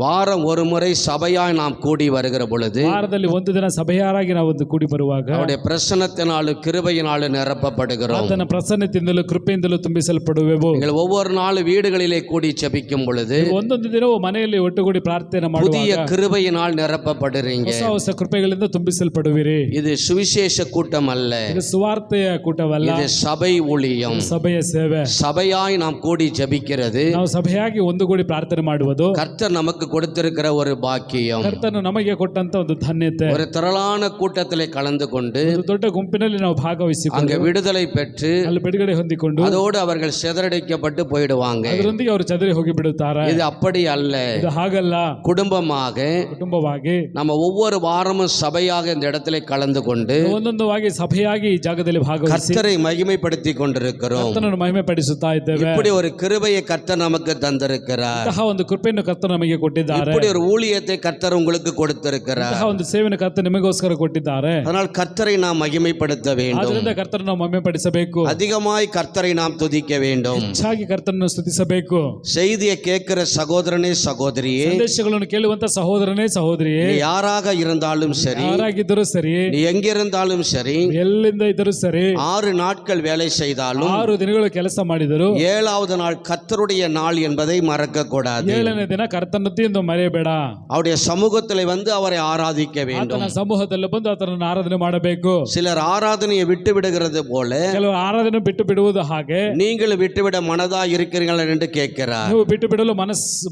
வாரம் ஒரு முறை சபையாய் நாம் கூடி வருகிற பொழுது ವಾರದಲ್ಲಿ ಒಂದು ದಿನ ಸಭೆಯಾರಾಗಿ ನಾವು ಒಂದು ಕೂಡಿ ಬರುವಾಗ அவருடைய பிரசன்னத்தினாலும் கிருபையினாலும் நிரப்பப்படுகிறோம். ಆತನ ಪ್ರಸನ್ನತೆಯಿಂದಲೂ ಕೃಪೆಯಿಂದಲೂ ತುಂಬಿಸಲ್ಪಡುವೆವು. நீங்கள் ஒவ்வொரு நாள் வீடுகளிலே கூடி ஜெபிக்கும் பொழுது ಒಂದೊಂದು ದಿನವೂ ಮನೆಯಲ್ಲಿ ಒಟ್ಟುಗೂಡಿ ಪ್ರಾರ್ಥನೆ புதிய ಮಾಡುವಾಗ கிருபையினால் நிரப்பப்படுறீங்க. ಹೊಸ ಹೊಸ ಕೃಪೆಗಳಿಂದ ತುಂಬಿಸಲ್ಪಡುವಿರಿ. இது சுவிசேஷ கூட்டம் அல்ல, ಇದು ಸುವಾರ್ತೆಯ ಕೂಟವಲ್ಲ, இது சபை ஊழியம். ಸಭೆಯ ಸೇವೆ. சபையாய் நாம் கூடி ஜெபிக்கிறது ನಾವು ಸಭೆಯಾಗಿ ಒಂದುಗೂಡಿ ಪ್ರಾರ್ಥನೆ ಮಾಡುವುದು கர்த்தர் நமக்கு கொடுத்திருக்கிற ஒரு பாக்கியம். ಕರ್ತನು ನಮಗೆ ಕೊಟ್ಟಂತ ಒಂದು ಧನ್ಯತೆ. ஒரு திரளான கூட்டத்திலே கலந்து கொண்டு ಒಂದು ದೊಡ್ಡ ಗುಂಪಿನಲ್ಲಿ ನಾವು ಭಾಗವಹಿಸಿಕೊಂಡು அங்க விடுதலை பெற்று ಅಲ್ಲಿ ಬಿಡುಗಡೆ ಹೊಂದಿಕೊಂಡು அதோடு அவர்கள் சிதறடிக்கப்பட்டு போயிடுவாங்க. ಅದರೊಂದಿಗೆ ಅವರು ಚದರಿ ಹೋಗಿ ಬಿಡುತ್ತಾರೆ. இது அப்படி அல்ல. ಇದು ಹಾಗಲ್ಲ. குடும்பமாக ಕುಟುಂಬವಾಗಿ நம்ம ஒவ்வொரு வாரமும் சபையாக இந்த இடத்திலே கலந்து கொண்டு ಒಂದೊಂದಾಗಿ ಸಭೆಯಾಗಿ ಈ ಜಾಗದಲ್ಲಿ ಭಾಗವಹಿಸಿ கர்த்தரை மகிமைப்படுத்தி கொண்டிருக்கிறோம். ಕರ್ತನನ್ನು ಮಹಿಮೆ ಪಡಿಸುತ್ತಾ ಇದ್ದೇವೆ. இப்படி ஒரு கிருபையை கர்த்தர் நமக்கு தந்திருக்கிறார். ಇಂತಹ ಒಂದು ಕೃಪೆಯನ್ನು ಕರ್ತನು ನಮಗೆ ಕೊಟ್ಟಿದ್ದಾರೆ. இப்படி ஒரு ஊழியத்தை கர்த்தர் உங்களுக்கு கொடுத்திருக்கிறார். ಇಂತಹ ಒಂದು ಸೇವೆಯನ್ನು ಕರ್ತನು ನಿಮಗೋಸ್ಕರ ಕೊಟ್ಟಿದ್ದಾರೆ. அதனால் கர்த்தரை நாம் மகிமைப்படுத்த வேண்டும். ಆದ್ದರಿಂದ ಕರ್ತನನ್ನು ನಾವು ಮಹಿಮೆ ಪಡಿಸಬೇಕು. அதிகமாய் கர்த்தரை நாம் துதிக்க வேண்டும். ಹೆಚ್ಚಾಗಿ ಕರ್ತನನ್ನು ಸ್ತುತಿಸಬೇಕು. செய்தியை கேட்கிற சகோதரனே சகோதரியே, ಸಂದೇಶಗಳನ್ನು ಕೇಳುವಂತ ಸಹೋದರನೇ ಸಹೋದರಿಯೇ, நீ யாராக இருந்தாலும் சரி, ಯಾರಾಗಿದ್ದರೂ ಸರಿ, நீ எங்கிருந்தாலும் சரி, ಎಲ್ಲಿಂದ ಇದ್ದರೂ ಸರಿ, 6 நாட்கள் வேலை செய்தாலும் 6 ದಿನಗಳು ಕೆಲಸ ಮಾಡಿದರು 7வது நாள் கர்த்தருடைய நாள் என்பதை மறக்க கூடாது. 7ನೇ ದಿನ ಕರ್ತನನ್ನು ಎಂದು ಮರೆಯಬೇಡ. அவருடைய சமூகத்தில் வந்து அவரை ஆராதிக்க வேண்டும். ಆತನ ಸಮೂಹದಲ್ಲಿ ಬಂದು ಆತನನ್ನು ಆರಾಧನೆ ಮಾಡಬೇಕು. சிலர் ஆராதனையை விட்டு விடுகிறது போல ಕೆಲವು ಆರಾಧನೆ ಬಿಟ್ಟು ಬಿಡುವುದು ಹಾಗೆ நீங்கள் விட்டுவிட மனதா இருக்கிறீர்கள் என்று கேட்கிறார். ನೀವು ಬಿಟ್ಟು ಬಿಡಲು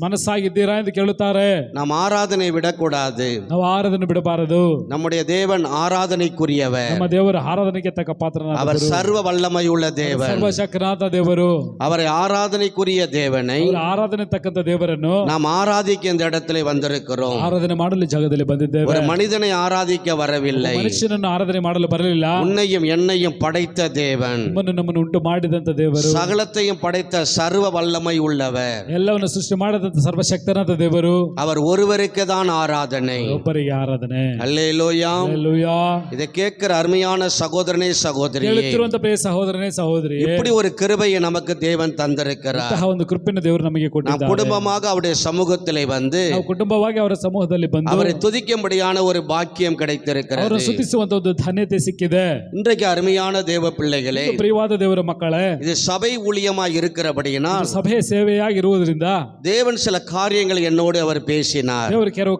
ಮನಸ್ಸಾಗಿದ್ದೀರಾ ಎಂದು ಕೇಳುತ್ತಾರೆ. நாம் ஆராதனை விடக்கூடாது. ನಾವು ಆರಾಧನೆ ಬಿಡಬಾರದು. நம்முடைய தேவன் ஆராதனைக்குரியவர். ನಮ್ಮ ದೇವರ ಆರಾಧನೆಗೆ ತಕ್ಕ ಪಾತ್ರನಾದ அவர் சர்வ வல்லமை உள்ள தேவன். ಸರ್ವಶಕ್ತನಾದ ದೇವರು. அவரை ஆராதனைக்குரிய தேவனை ಅವರ ಆರಾಧನೆ ತಕ್ಕಂತ ದೇವರನ್ನು நாம் ஆராதிக்க இந்த இடத்திலே வந்திருக்கிறோம். ಆರಾಧನೆ ಮಾಡಲು ಜಗದಲ್ಲಿ ಬಂದಿದ್ದೇವೆ. ஒரு மனிதனை ஆராதிக்க வரவில்லை, ಮನುಷ್ಯನನ್ನು ಆರಾಧನೆ ಮಾಡಲು ಬರಲಿಲ್ಲ. உன்னையும் என்னையும் படைத்த தேவன், ನಮ್ಮನ್ನು ಉಂಟು ಮಾಡಿದಂತ ದೇವರು, சகலத்தையும் படைத்த சர்வ வல்லமை உள்ளவர், ಎಲ್ಲವನ್ನು ಸೃಷ್ಟಿ ಮಾಡಿದಂತ ಸರ್ವಶಕ್ತನಾದ ದೇವರು. அவர் ஒருவருக்கு தான் ஆராதனை. ಒಬ್ಬರಿಗೆ ಆರಾಧನೆ. அல்லேலூயா. ಹಲ್ಲೆಲೂಯಾ. இதை கேட்கிற அருமையான சகோதரனே சகோதரியே, ಕೇಳುತ್ತಿರುವಂತ ಪ್ರಿಯ ಸಹೋದರನೇ ಸಹೋದರಿ, இப்படி ஒரு கிருபையை நமக்கு தேவன் தந்திருக்கிறார். ಇಂತಹ ಒಂದು ಕೃಪೆಯನ್ನು ದೇವರು ನಮಗೆ நாம் ಕೊಟ್ಟಿದ್ದಾರೆ. குடும்பமாக அவருடைய சமூகத்திலே வந்து ನಾವು ಕುಟುಂಬವಾಗಿ ಅವರ ಸಮೂಹದಲ್ಲಿ ಬಂದು அவரை துதிக்கும்படியான ஒரு பாக்கியம் கிடைத்திருக்கிறது. ಅವರನ್ನು ಸ್ತುತಿಸುವಂತ ಒಂದು ಧನ್ಯತೆ ಸಿಕ್ಕಿದೆ. இன்றைக்கு அருமையான தேவ பிள்ளைகளே, ಪ್ರಿಯವಾದ ದೇವರ ಮಕ್ಕಳೇ, இது சபை ஊழியமாய் இருக்கிறபடியினால் ಸಭೆ ಸೇವೆಯಾಗಿರುವುದರಿಂದ தேவன் சில காரியங்கள் என்னோடு அவர் பேசினார். ದೇವರು ಕೆಲವು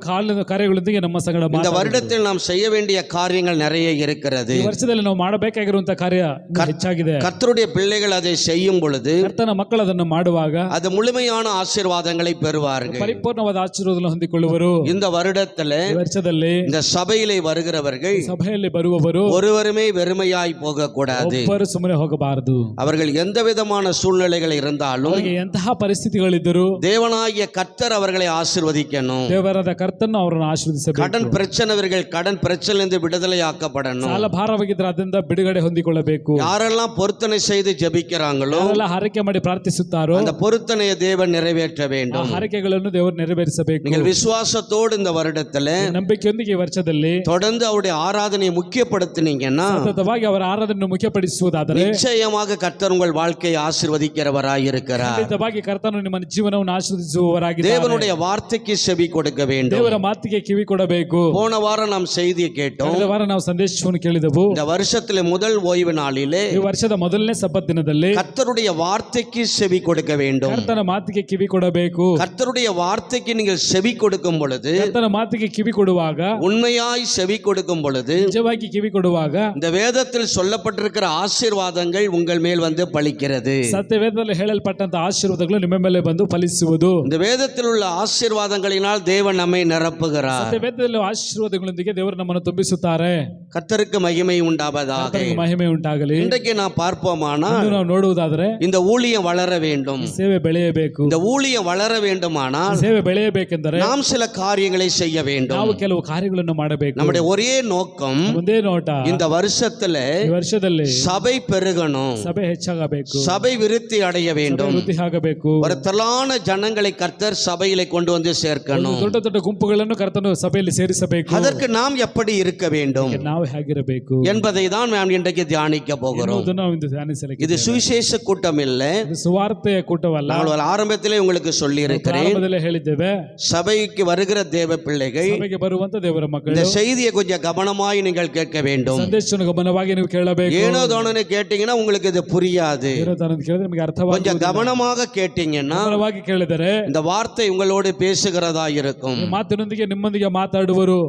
ಕಾರ್ಯಗಳೊಂದಿಗೆ ನಮ್ಮ ಸಂಗಡ இந்த ಮಾತನಾಡಿದರು. வருடத்தில் நாம் செய்ய வேண்டிய காரியங்கள் நிறைய இருக்கிறது. ಈ ವರ್ಷದಲ್ಲಿ ನಾವು ಮಾಡಬೇಕಾಗಿರುವಂತಹ ಕಾರ್ಯ ಹೆಚ್ಚಾಗಿದೆ. கர்த்தருடைய பிள்ளைகள் அதை செய்யும் பொழுது ಕರ್ತನ ಮಕ್ಕಳು ಅದನ್ನು ಮಾಡುವಾಗ அது முழுமையான ஆசீர்வாதங்களை பெறுவார்கள். ಪರಿಪೂರ್ಣವಾದ ಆಶೀರ್ವಾದವನ್ನು ಹೊಂದಿಕೊಳ್ಳುವರು. இந்த வருடத்தில் ಈ ವರ್ಷದಲ್ಲಿ இந்த சபையிலே வருகிறவர்கள் ಸಭೆಯಲ್ಲಿ ಬರುವವರು ஒருவருமே வெறுமையாய் போக கூடாது. ಒಬ್ಬರು ಸುಮ್ಮನೆ ಹೋಗಬಾರದು. அவர்கள் எந்த விதமான சூழ்நிலைகள் இருந்தாலும் ಅವರಿಗೆ ಎಂತಹ ಪರಿಸ್ಥಿತಿಗಳಿದ್ದರೂ தேவனாகிய கர்த்தர் அவர்களை ஆசீர்வதிக்கணும். ದೇವರಾದ ಕರ್ತನು ಅವರನ್ನು ಆಶೀರ್ವದಿಸಬೇಕು. கடன் பிரச்சனைவர்கள் கடன் பிரச்சனையிலிருந்து விடுதலையாக்கப்படணும். ಸಾಲ ಭಾರವಾಗಿದ್ದರೆ ಅದರಿಂದ ಬಿಡುಗಡೆ ಹೊಂದಿಕೊಳ್ಳಬೇಕು. யாரெல்லாம் பொருத்தனை செய்து ஜெபிக்கிறாங்களோ ಯಾರೆಲ್ಲ ಹರಕೆ ಮಾಡಿ ಪ್ರಾರ್ಥಿಸುತ್ತಾರೋ அந்த பொருத்தனையை தேவன் நிறைவேற்ற ಆ வேண்டும். ಹರಕೆಗಳನ್ನು ದೇವರು ನೆರವೇರಿಸಬೇಕು. நீங்கள் விசுவாசத்தோடு இந்த வருடத்துல ನಂಬಿಕೆಯೊಂದಿಗೆ ಈ ವರ್ಷದಲ್ಲಿ தொடர்ந்து அவருடைய ஆராதனையை முக்கியப்படுத்தினீங்கன்னா ಸತತವಾಗಿ ಅವರ ಆರಾಧನೆಯನ್ನು ಮುಖ್ಯಪಡಿಸುವುದಾದರೆ நிச்சயமாக கர்த்தர் உங்கள் வாழ்க்கையை ஆசீர்வதிக்கிறவராய் இருக்கிறார். ಖಂಡಿತವಾಗಿ ಕರ್ತನು ನಿಮ್ಮ ಜೀವನವನ್ನು ಆಶೀರ್ವದಿಸುವವರಾಗಿದ್ದಾರೆ. தேவனுடைய வார்த்தைக்கு செவி கொடுக்க வேண்டும். ದೇವರ ಮಾತಿಗೆ ಕಿವಿ ಕೊಡಬೇಕು. போன வாரம் நாம் செய்தியை கேட்டோம். ಕಳೆದ ವಾರ ನಾವು ಸಂದೇಶವನ್ನು ಕೇಳಿದೆವು. இந்த வருஷத்துல முதல் ஓய்வு நாளிலே ಈ ವರ್ಷದ ಮೊದಲನೇ ಸಬ್ಬತ್ ದಿನದಲ್ಲಿ கர்த்தருடைய வார்த்தைக்கு செவி கொடுக்க வேண்டும். ಕರ್ತನ ಮಾತಿಗೆ ಕಿವಿ ಕೊಡಬೇಕು. கர்த்தருடைய வார்த்தைக்கு நீங்கள் செவி கொடுக்கும் பொழுது, ಕರ್ತನ ಮಾತಿಗೆ ಕಿವಿ ಕೊಡುವಾಗ, உண்மையாய் செவி கொடுக்கும் பொழுது, ನಿಜವಾಗಿ ಕಿವಿ ಕೊಡುವಾಗ இந்த வேதத்தில் சொல்லப்பட்டிருக்கிற ஆசீர்வாதங்கள் உங்கள் மேல் வந்து பலிக்கிறது. ಸತ್ಯವೇದದಲ್ಲಿ ಹೇಳಲ್ಪಟ್ಟಂತ ಆಶೀರ್ವಾದಗಳು ನಿಮ್ಮ ಮೇಲೆ ಬಂದು ಫಲಿಸುವುದು. இந்த வேதத்தில் உள்ள ஆசீர்வாதங்களினால் தேவன் நம்மை நிரப்புகிறார். ಸತ್ಯವೇದದಲ್ಲಿ ಆಶೀರ್ವಾದಗಳೊಂದಿಗೆ ದೇವರು ನಮ್ಮನ್ನು ತುಂಬಿಸುತ್ತಾರೆ. கர்த்தருக்கு மகிமை உண்டாவதாக. ಕರ್ತನಿಗೆ ಮಹಿಮೆ ಉಂಟಾಗಲಿ. இன்றைக்கு நான் பார்ப்போமானால் ಇಂದು ನಾವು ನೋಡುವುದಾದರೆ இந்த ஊழியம் வளர வேண்டும். ಸೇವೆ ಬೆಳೆಯಬೇಕು. இந்த ஊழியம் வளர வேண்டுமானால் ಸೇವೆ ಬೆಳೆಯಬೇಕೆಂದರೆ நாம் சில காரியங்களை செய்ய வேண்டும். ನಾವು ಕೆಲವು ಕಾರ್ಯಗಳನ್ನು ಮಾಡಬೇಕು. நம்முடைய ஒரே நோக்கம் ಒಂದೇ ನೋಟ, இந்த வருஷத்துல ಈ ವರ್ಷದಲ್ಲಿ சபை பெருகணும், ಸಭೆ ಹೆಚ್ಚಾಗಬೇಕು, சபை விருத்தி அடைய வேண்டும். ವೃದ್ಧಿ ಆಗಬೇಕು. ஒரு திரளான ஜனங்களை கர்த்தர் சபையிலே கொண்டு வந்து சேர்க்கணும். ದೊಡ್ಡ ದೊಡ್ಡ ಗುಂಪುಗಳನ್ನು ಕರ್ತನು ಸಭೆಯಲ್ಲಿ ಸೇರಿಸಬೇಕು. அதற்கு நாம் எப்படி இருக்க வேண்டும் ನಾವು ಹೇಗಿರಬೇಕು என்பதை தான் நாம் இன்றைக்கு தியானிக்க போகிறோம். ಎನ್ನುವುದನ್ನು ನಾವು ಇಂದು ಧ್ಯಾನಿಸಲಿದ್ದೇವೆ. இது சுவிசேஷ கூட்டம் இல்ல. ಇದು ಸುವಾರ್ತೆಯ ಕೂಟವಲ್ಲ. நான் ஆரம்பத்திலே உங்களுக்கு சொல்லி இருக்கிறேன். ಪ್ರಾರಂಭದಲ್ಲೇ ಹೇಳಿದ್ದೇವೆ. ನೋಡಿದ್ದೇವೆ. சபைக்கு வருகிற தேவ பிள்ளைகள் ಸಭೆಗೆ ಬರುವಂತ ದೇವರ இந்த ಮಕ್ಕಳು செய்தியை கொஞ்சம் கவனமாய் நீங்கள் கேட்க வேண்டும். ಸಂದೇಶವನ್ನು ಗಮನವಾಗಿ ನೀವು ಕೇಳಬೇಕು. ஏனோ தானோன்னு கேட்டீங்கன்னா உங்களுக்கு இது புரியாது. ಏನೋ ತಾನು ಕೇಳಿದ್ರೆ ನಿಮಗೆ கொஞ்சம் ಅರ್ಥವಾಗುವುದಿಲ್ಲ. கவனமாக கேட்டீங்கன்னா ಗಮನವಾಗಿ ಕೇಳಿದರೆ இந்த வார்த்தை உங்களோடு பேசுகிறதா இருக்கும். ಈ ಮಾತಿನೊಂದಿಗೆ ನಿಮ್ಮೊಂದಿಗೆ ಮಾತಾಡುವರು.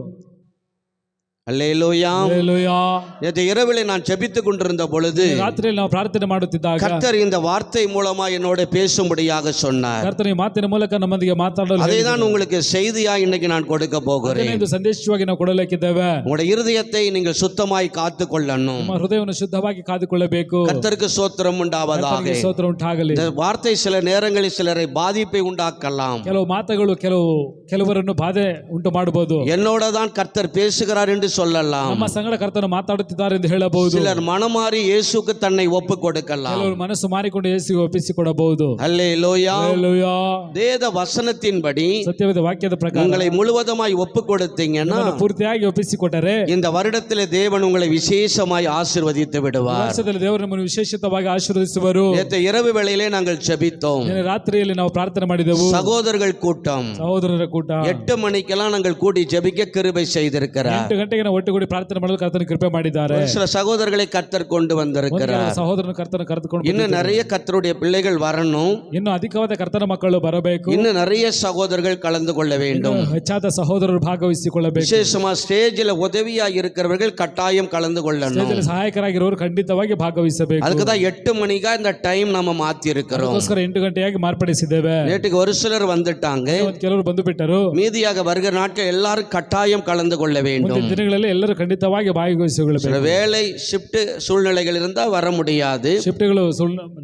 அல்லேலூயா. ಹಲ್ಲೆಲೂಯಾ. நேற்று இரவிலே நான் ஜெபித்துக் கொண்டிருந்த பொழுது ರಾತ್ರಿಯಲ್ಲಿ ನಾವು ಪ್ರಾರ್ಥನೆ ಮಾಡುತ್ತಿದ್ದಾಗ கர்த்தர் இந்த வார்த்தை மூலமா என்னோட பேசும்படியாக சொன்னார். ಕರ್ತನ ಈ ಮಾತಿನ ಮೂಲಕ ನಮ್ಮೊಂದಿಗೆ ಮಾತಾಡಲು அதை தான் உங்களுக்கு செய்தியா இன்னைக்கு நான் கொடுக்க போகிறேன். ಇದು ಸಂದೇಶವಾಗಿ ನಾವು ಕೊಡಲಿಕ್ಕಿದ್ದೇವೆ. உங்களுடைய இருதயத்தை நீங்கள் சுத்தமாய் காத்து கொள்ளணும். ನಿಮ್ಮ ಹೃದಯವನ್ನು ಶುದ್ಧವಾಗಿ ಕಾದುಕೊಳ್ಳಬೇಕು. கர்த்தருக்கு ஸ்தோத்திரம் உண்டாவதாக. ಕರ್ತನಿಗೆ ಸ್ತೋತ್ರ ಉಂಟಾಗಲಿ. இந்த வார்த்தை சில நேரங்களில் சிலரை பாதிப்பை உண்டாக்கலாம். ಕೆಲವು ಮಾತುಗಳು ಕೆಲವರನ್ನು ಬಾಧೆ ಉಂಟು ಮಾಡಬಹುದು. என்னோட தான் கர்த்தர் பேசுகிறார் என்று சொல்லலாம். ನಮ್ಮ ಸಂಗಡ ಕರ್ತನು ಮಾತಾಡುತ್ತಿದ್ದಾರೆ ಎಂದು ಹೇಳಬಹುದು. சிலர் மனமாறி இயேசுக்கு தன்னை ஒப்பு கொடுக்கலாம். ಕೆಲವರು ಮನಸ್ಸು ಮಾರಿಕೊಂಡು ಯೇಸುವಿಗೆ ಒಪ್ಪಿಸಿಕೊಡಬಹುದು. அல்லேலூயா. ಹಲ್ಲೆಲೂಯಾ. வேத வசனத்தின்படி ಸತ್ಯವಾದ ವಾಕ್ಯದ ಪ್ರಕಾರ உங்களை முழுவதுமாய் ஒப்பு கொடுத்தீங்கன்னா ಪೂರ್ತಿಯಾಗಿ ಒಪ್ಪಿಸಿಕೊಟ್ಟರೆ இந்த வருடத்திலே தேவன் உங்களை விசேஷமாய் ஆசீர்வதித்து விடுவார். ವರ್ಷದಲ್ಲಿ ದೇವರು ನಮ್ಮನ್ನು ವಿಶೇಷವಾಗಿ ಆಶೀರ್ವದಿಸುವರು. நேற்று இரவு வேளையிலே நாங்கள் ஜெபித்தோம். ನಿನ್ನೆ ರಾತ್ರಿಯಲ್ಲಿ ನಾವು ಪ್ರಾರ್ಥನೆ ಮಾಡಿದೆವು. சகோதரர்கள் கூட்டம் ಸಹೋದರರ ಕೂಟ 8 மணிக்கெல்லாம் நாங்கள் கூடி ஜெபிக்க கிருபை செய்திருக்கிறார். 8 ಗಂಟೆಗೆ ನಾವು ಒಟ್ಟುಗೂಡಿ ಪ್ರಾರ್ಥನೆ ಮಾಡಲು ಕರ್ತನ ಕೃಪೆ ಮಾಡಿದ್ದಾರೆ. சில சகோதரர்களை கர்த்தர் கொண்டு வந்திருக்கிறார். ಸಹೋದರನ ಕರ್ತನ ಕರೆದುಕೊಂಡು இன்னும் நிறைய கர்த்தருடைய பிள்ளைகள் வரணும். ಇನ್ನು ಅಧಿಕವಾದ ಕರ್ತನ ಮಕ್ಕಳು ಬರಬೇಕು. இன்னும் நிறைய சகோதரர்கள் கலந்து கொள்ள வேண்டும். ಹೆಚ್ಚಾದ ಸಹೋದರರು ಭಾಗವಹಿಸಿಕೊಳ್ಳಬೇಕು. விசேஷமா ஸ்டேஜில் உதவியா இருக்கிறவர்கள் கட்டாயம் கலந்து கொள்ளணும். ಸ್ಟೇಜಲ್ಲಿ ಸಹಾಯಕರಾಗಿರೋರು ಖಂಡಿತವಾಗಿ ಭಾಗವಹಿಸಬೇಕು. அதுக்கு தான் 8 மணிக்கா இந்த டைம் நம்ம மாத்தி இருக்கிறோம். ಅದಕ್ಕೋಸ್ಕರ 8 ಗಂಟೆಯಾಗಿ ಮಾರ್ಪಡಿಸಿದ್ದೇವೆ. நேற்றுக்கு ஒரு சிலர் வந்துட்டாங்க. ಕೆಲವರು ಬಂದು ಬಿಟ್ಟರು. மீதியாக வருகிற நாட்கள் எல்லாரும் கட்டாயம் கலந்து கொள்ள வேண்டும். ಮುಂದಿನ ದಿನಗಳಲ್ಲಿ ಎಲ್ಲರೂ ಖಂಡಿತವಾಗಿ ಭಾಗವಹಿಸಿಕೊಳ್ಳಬೇಕು. சில வேலை ஷிஃப்ட் சூழ்நிலைகள் இருந்தா வர முடியாது. ಶಿಫ್ಟ್ಗಳು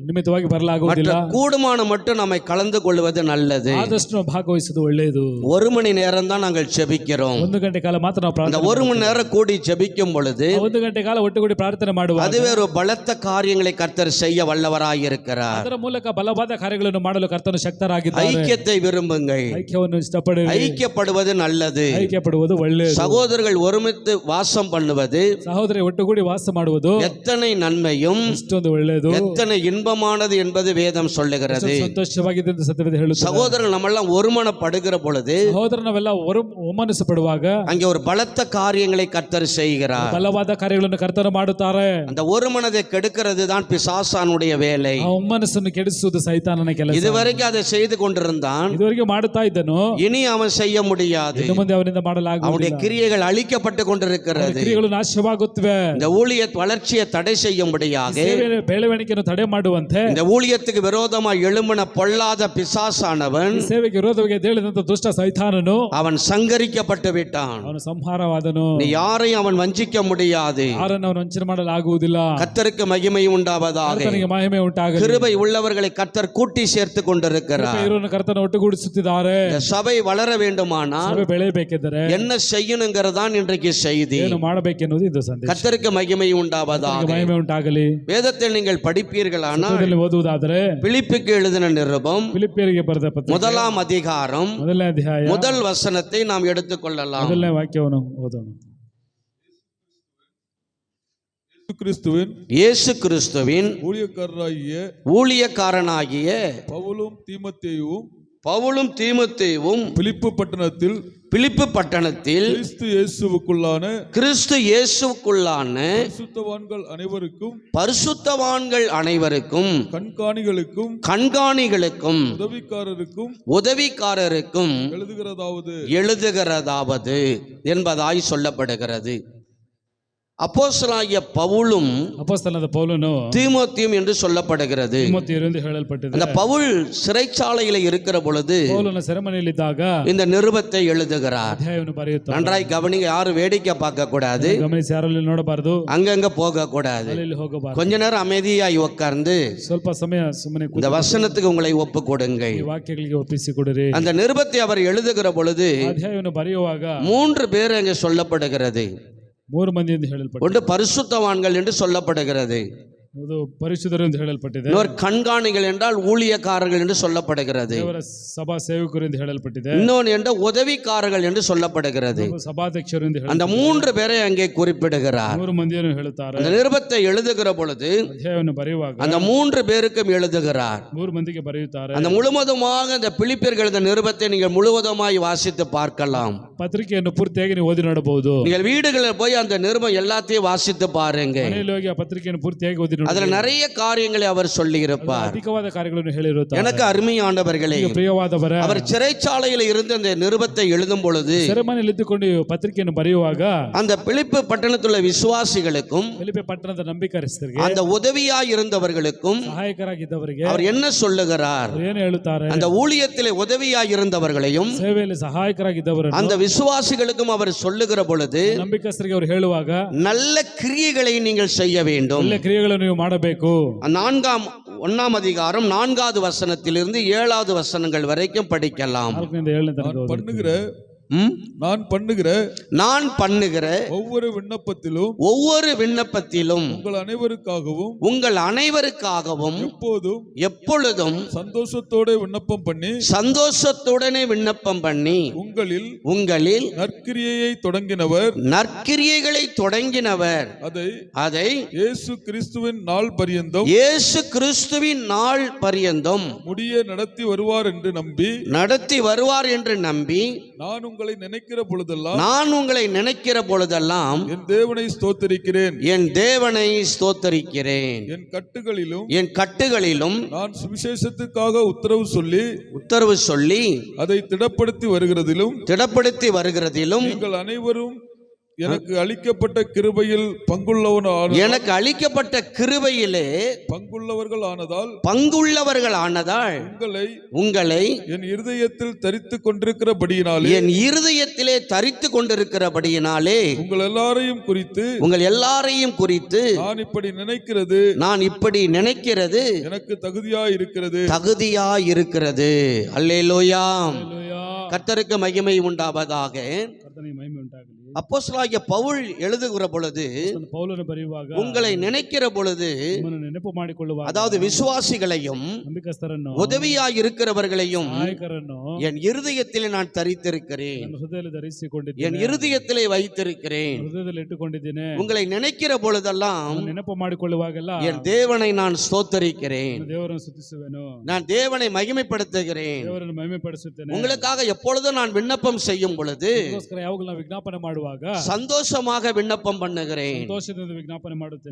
ನಿಮಿತ್ತವಾಗಿ ಬರಲಾಗುವುದಿಲ್ಲ. கூடுமான மட்டும் நம்மை கலந்து கொள்வது நல்லது. ಆದಷ್ಟು ನಾವು ಭಾಗವಹಿಸುವುದು ಒಳ್ಳೆಯದು. 1 மணி நேரம் தான் நாங்கள் ஜெபிக்கிறோம். 1 ಗಂಟೆ ಕಾಲ ಮಾತ್ರ ನಾವು அந்த ಪ್ರಾರ್ಥನೆ 1 மணி நேரம் கூடி ஜெபிக்கும் பொழுது 1 ಗಂಟೆ ಕಾಲ ಒಟ್ಟುಗೂಡಿ ಪ್ರಾರ್ಥನೆ ಮಾಡುವ அதுவே ஒரு பலத்த காரியங்களை கர்த்தர் செய்ய வல்லவராய் இருக்கிறார். ಅದರ ಮೂಲಕ ಬಲವಾದ ಕಾರ್ಯಗಳನ್ನು ಮಾಡಲು ಕರ್ತನು ಶಕ್ತರಾಗಿದ್ದಾರೆ. ஐக்கியத்தை விரும்புங்கள். ಐಕ್ಯವನ್ನು ಇಷ್ಟಪಡಿರಿ. ஐக்கியப்படுவது நல்லது. ಐಕ್ಯಪಡುವುದು ಒಳ್ಳೆಯದು. சகோதரர்கள் ஒருமித்து வாசம் பண்ணுவது ಸಹೋದರ ಒಟ್ಟುಗೂಡಿ ವಾಸ ಮಾಡುವುದು எத்தனை நன்மையும் ಇಷ್ಟೊಂದು ಒಳ್ಳೆಯದು, எத்தனை இன்பமானது என்பது வேதம் சொல்லுகிறது. ಸಂತೋಷವಾಗಿದೆ ಎಂದು ಸತ್ಯವೇದ ಹೇಳುತ್ತದೆ. சகோதரர்கள் நம்மெல்லாம் ஒருமனப்படுகிற பொழுது ಸಹೋದರ ನಾವೆಲ್ಲ ಒಮ್ಮನಸ್ಸು ಪಡುವಾಗ அங்கே ஒரு பலத்த காரியங்களை கர்த்தர் செய்கிறார். ಬಲವಾದ ಕಾರ್ಯಗಳನ್ನು ಕರ್ತನು ಮಾಡುತ್ತಾರೆ. அந்த ஒரு மனதை கெடுக்கிறது தான் பிசாசானுடைய வேலை. ಆ ಒಮ್ಮನಸ್ಸನ್ನು ಕೆಡಿಸುವುದು ಸೈತಾನನ ಕೆಲಸ. இதுவரைக்கும் அதை செய்து கொண்டிருந்தான். ಇದುವರೆಗೆ ಮಾಡುತ್ತಾ ಇದ್ದನು. இனி அவன் செய்ய முடியாது. ಇನ್ನು ಮುಂದೆ ಅವನಿಂದ ಮಾಡಲಾಗುವುದಿಲ್ಲ. அவனுடைய கிரியைகள் அழிக்கப்பட்டு கொண்டிருக்கிறது. ಕ್ರಿಯೆಗಳು ನಾಶವಾಗುತ್ತವೆ. இந்த ஊழிய வளர்ச்சியை தடை செய்யும்படியாக ಬೆಳವಣಿಗೆಯನ್ನು ತಡೆ ಮಾಡುವಂತೆ இந்த ஊழியத்துக்கு விரோதமாக எழும்பின பொல்லாத பிசாசானவன் ಸೇವೆಗೆ ವಿರೋಧವಾಗಿ ಎದ್ದೇಳಿದಂತ ದುಷ್ಟ ಸೈತಾನನು அவன் சங்கரிக்கப்பட்டு விட்டான். ಅವನು ಸಂಹಾರವಾದನು. நீ யாரையும் அவன் வஞ்சிக்க முடியாது. ಯಾರನ್ನು ಅವನು ವಂಚನೆ ಮಾಡಲಾಗುವುದಿಲ್ಲ. கர்த்தருக்கு மகிமை உண்டாவதாக. ಕರ್ತನಿಗೆ ಮಹಿಮೆ ಉಂಟಾಗಲಿ. கிருபை உள்ளவர்களை கர்த்தர் கூட்டி சேர்த்து கொண்டிருக்கிறார். ಇವರನ್ನು ಕರ್ತನ ಒಟ್ಟುಗೂಡಿಸುತ್ತಿದ್ದಾರೆ. இந்த சபை வளர வேண்டுமானால் ಸಭೆ ಬೆಳೆಯಬೇಕಿದ್ದರೆ என்ன செய்யணுங்கிறதான் இன்றைக்கு செய்தி. ಏನು ಮಾಡಬೇಕೆನ್ನುವುದು ಇದು ಸಂದೇಶ. கர்த்தருக்கு மகிமை உண்டாவதாக. ಮಹಿಮೆ ಉಂಟಾಗಲಿ. வேதத்தில் நீங்கள் படிப்பீர்களானால் ಓದುವುದಾದರೆ பிலிப்புக்கு எழுதின நிருபம் ಫಿಲಿಪ್ಪಿಯರಿಗೆ ಬರೆದ ಪತ್ರಿಕೆ 1 அதிகாரம் 1ನೇ ಅಧ್ಯಾಯ 1 வசனத்தை நாம் எடுத்துக்கொள்ளலாம். 1ನೇ ವಾಕ್ಯವನ್ನು ಓದೋಣ. இயேசு கிறிஸ்துவின் ஊழியக்காரனாகிய பவுலும் தீமோத்தேயுவும் பிலிப்பு பட்டணத்தில் கிறிஸ்து இயேசுவுக்குள்ளான பரிசுத்தவான்கள் அனைவருக்கும் கண்காணிகளுக்கும் உதவிக்காரருக்கும் எழுதுகிறதாவது என்பதாய் சொல்லப்படுகிறது. அப்போஸ்தலனாகிய பவுலும் அப்போஸ்தலனாದ ಪೌಲನು தீமோத்தேயும் என்று சொல்லப்படுகிறது. தீமோத்தேயு ಎಂದು ಹೇಳಲ್ಪಟ್ಟಿದೆ. அந்த பவுல் சிறைச்சாலையில் இருக்கிற பொழுது ಪೌಲನ ಸೆರೆಮನೆಯಲ್ಲಿದ್ದಾಗ இந்த நிருபத்தை எழுதுகிறார். ಅಧ್ಯಾಯವನ್ನು ಬರೆಯುತ್ತಾನೆ. நன்றாய் கவனிங்க. யாரும் வேடிக்கை பார்க்க கூடாது. ಗಮನಿಸಿ, ಯಾರಲ್ಲಿ ನೋಡಬಾರದು, அங்கங்க போக கூடாது. ಅಲ್ಲಿ ಹೋಗಬಾರದು. கொஞ்ச நேரம் அமைதியாய் உட்கார்ந்து ಸ್ವಲ್ಪ ಸಮಯ ಸುಮ್ಮನೆ இந்த வசனத்துக்கு உங்களை ஒப்பு கொடுங்க. ಈ ವಾಕ್ಯಗಳಿಗೆ ಒಪ್ಪಿಸಿಕೊಡಿರಿ. அந்த நிருபத்தை அவர் எழுதுகிற பொழுது ಅಧ್ಯಾಯವನ್ನು ಬರೆಯುವಾಗ 3 பேர் அங்கே சொல்லப்படுகிறது. 3 ಮಂದಿ ಎಂದು ಹೇಳಲ್ಪಟ್ಟಿದೆ. ஒன்று பரிசுத்தவான்கள் என்று சொல்லப்படுகிறது. ಅದು ಪರಿಶುದ್ಧರು ಎಂದು ಹೇಳಲ್ಪಟ್ಟಿದೆ. இன்னொரு கண்காணிகள் என்றால் ஊழியக்காரர்கள் என்று சொல்லப்படுகிறது. ದೇವರ ಸಭಾ ಸೇವಕರು ಎಂದು ಹೇಳಲ್ಪಟ್ಟಿದೆ. இன்னொன்று என்ற உதவிக்காரர்கள் என்று சொல்லப்படுகிறது. ಸಭಾಧ್ಯಕ್ಷರು ಎಂದು அந்த 3 பேரை அங்கே குறிப்பிடுகிறார். 3 ಮಂದಿಯನ್ನು ಹೇಳುತ್ತಾರೆ. அந்த நிருபத்தை எழுதுகிற பொழுது ಅಧ್ಯಾಯವನ್ನು ಬರೆಯುವಾಗ அந்த 3 பேருக்கும் எழுதுகிறார். 3 ಮಂದಿಗೆ ಬರೆಯುತ್ತಾರೆ. அந்த முழுவதுமாக அந்த பிலிப்பியர்கள் எழுதின நிருபத்தை நீங்கள் முழுவதுமாய் வாசித்து பார்க்கலாம். ಪತ್ರಿಕೆಯನ್ನು ಪೂರ್ತಿಯಾಗಿ ನೀವು ಓದಿ ನೋಡಬಹುದು. நீங்கள் வீடுகளில் போய் அந்த நிருபம் எல்லாத்தையும் வாசித்து பாருங்க. ಮನೆಯಲ್ಲಿ ಹೋಗಿ ಆ ಪತ್ರಿಕೆಯನ್ನು ಪೂರ್ತಿಯಾಗಿ ಓದಿ ನೋಡಿ. அதுல நிறைய காரியங்களை அவர் சொல்லி இருப்பார். ಅಧಿಕವಾದ ಕಾರ್ಯಗಳನ್ನು ಹೇಳಿರುತ್ತಾರೆ. எனக்கு அருமையானவர்களே, ಪ್ರಿಯವಾದವರೇ, அவர் சிறைச்சாலையில் இருந்து அந்த நிருபத்தை எழுதும் பொழுது ಸೆರೆಮನೆಯಲ್ಲಿ ಇದ್ದುಕೊಂಡು ಪತ್ರಿಕೆಯನ್ನು ಬರೆಯುವಾಗ அந்த பிலிப்பு பட்டணத்துள்ள விசுவாசிகளுக்கும் ಫಿಲಿಪ್ಪಿ ಪಟ್ಟಣದ ನಂಬಿಕಸ್ಥರಿಗೆ அந்த உதவியாய் இருந்தவர்களுக்கும் ಸಹಾಯಕರಾಗಿದ್ದವರಿಗೆ அவர் என்ன சொல்லுகிறார்? ಏನು ಹೇಳುತ್ತಾರೆ? அந்த ஊழியத்திலே உதவியாய் இருந்தவர்களையும் ಸೇವೆಯಲ್ಲಿ ಸಹಾಯಕರಾಗಿದ್ದವರನ್ನು அந்த விசுவாசிகளுக்கும் அவர் சொல்லுகிற பொழுது ನಂಬಿಕಸ್ಥರಿಗೆ ಅವರು ಹೇಳುವಾಗ நல்ல கிரியைகளை நீங்கள் செய்ய வேண்டும். ಒಳ್ಳೆ ಕ್ರಿಯೆಗಳನ್ನು ನೀವು ಮಾಡಬೇಕು. 1ஆம் அதிகாரம் 4வது வசனத்திலிருந்து 7வது வசனங்கள் வரைக்கும் படிக்கலாம். 4ರಿಂದ 7ನೇ ತನಕ. நான் பண்ணுகிற ஒவ்வொரு விண்ணப்பத்திலும் உங்கள் அனைவருக்காகவும் எப்பொழுதும் சந்தோஷத்துடனே விண்ணப்பம் பண்ணி உங்களில் நற்கிரியைகளை தொடங்கினவர் அதை இயேசு கிறிஸ்துவின் நாள் பரியந்தம் முடிய நடத்தி வருவார் என்று நம்பி நான் உங்களை நினைக்கிற பொழுதெல்லாம் என் தேவனை ஸ்தோத்தரிக்கிறேன். என் கட்டுகளிலும் நான் சுவிசேஷத்துக்காக உத்தரவு சொல்லி அதை திடப்படுத்தி வருகிறதிலும் நீங்கள் அனைவரும் எனக்கு அளிக்கப்பட்ட கிருபையிலே பங்குள்ளவர்கள் ஆனதால் உங்களை என் இருதயத்தில் தரித்துக் கொண்டிருக்கிறபடியினாலே உங்கள் எல்லாரையும் குறித்து நான் இப்படி நினைக்கிறது எனக்கு தகுதியாய் இருக்கிறது. அல்லேலூயா. கர்த்தருக்கு மகிமை உண்டாவதாக. அப்போஸ்தலனாகிய பவுல் எழுதுகிற பொழுது உங்களை நினைக்கிற பொழுது அதாவது விசுவாசிகளையும் உதவியாய் இருக்கிறவர்களையும் என் இருதயத்திலே நான் தரித்திருக்கிறேன், என் இருதயத்திலே வைத்திருக்கிறேன். உங்களை நினைக்கிற பொழுதெல்லாம் என் தேவனை நான் ஸ்தோத்தரிக்கிறேன், நான் தேவனை மகிமைப்படுத்துகிறேன். உங்களுக்காக எப்பொழுதும் நான் விண்ணப்பம் செய்யும் பொழுது சந்தோஷமாக விண்ணப்பம் பண்ணுகிறேன்.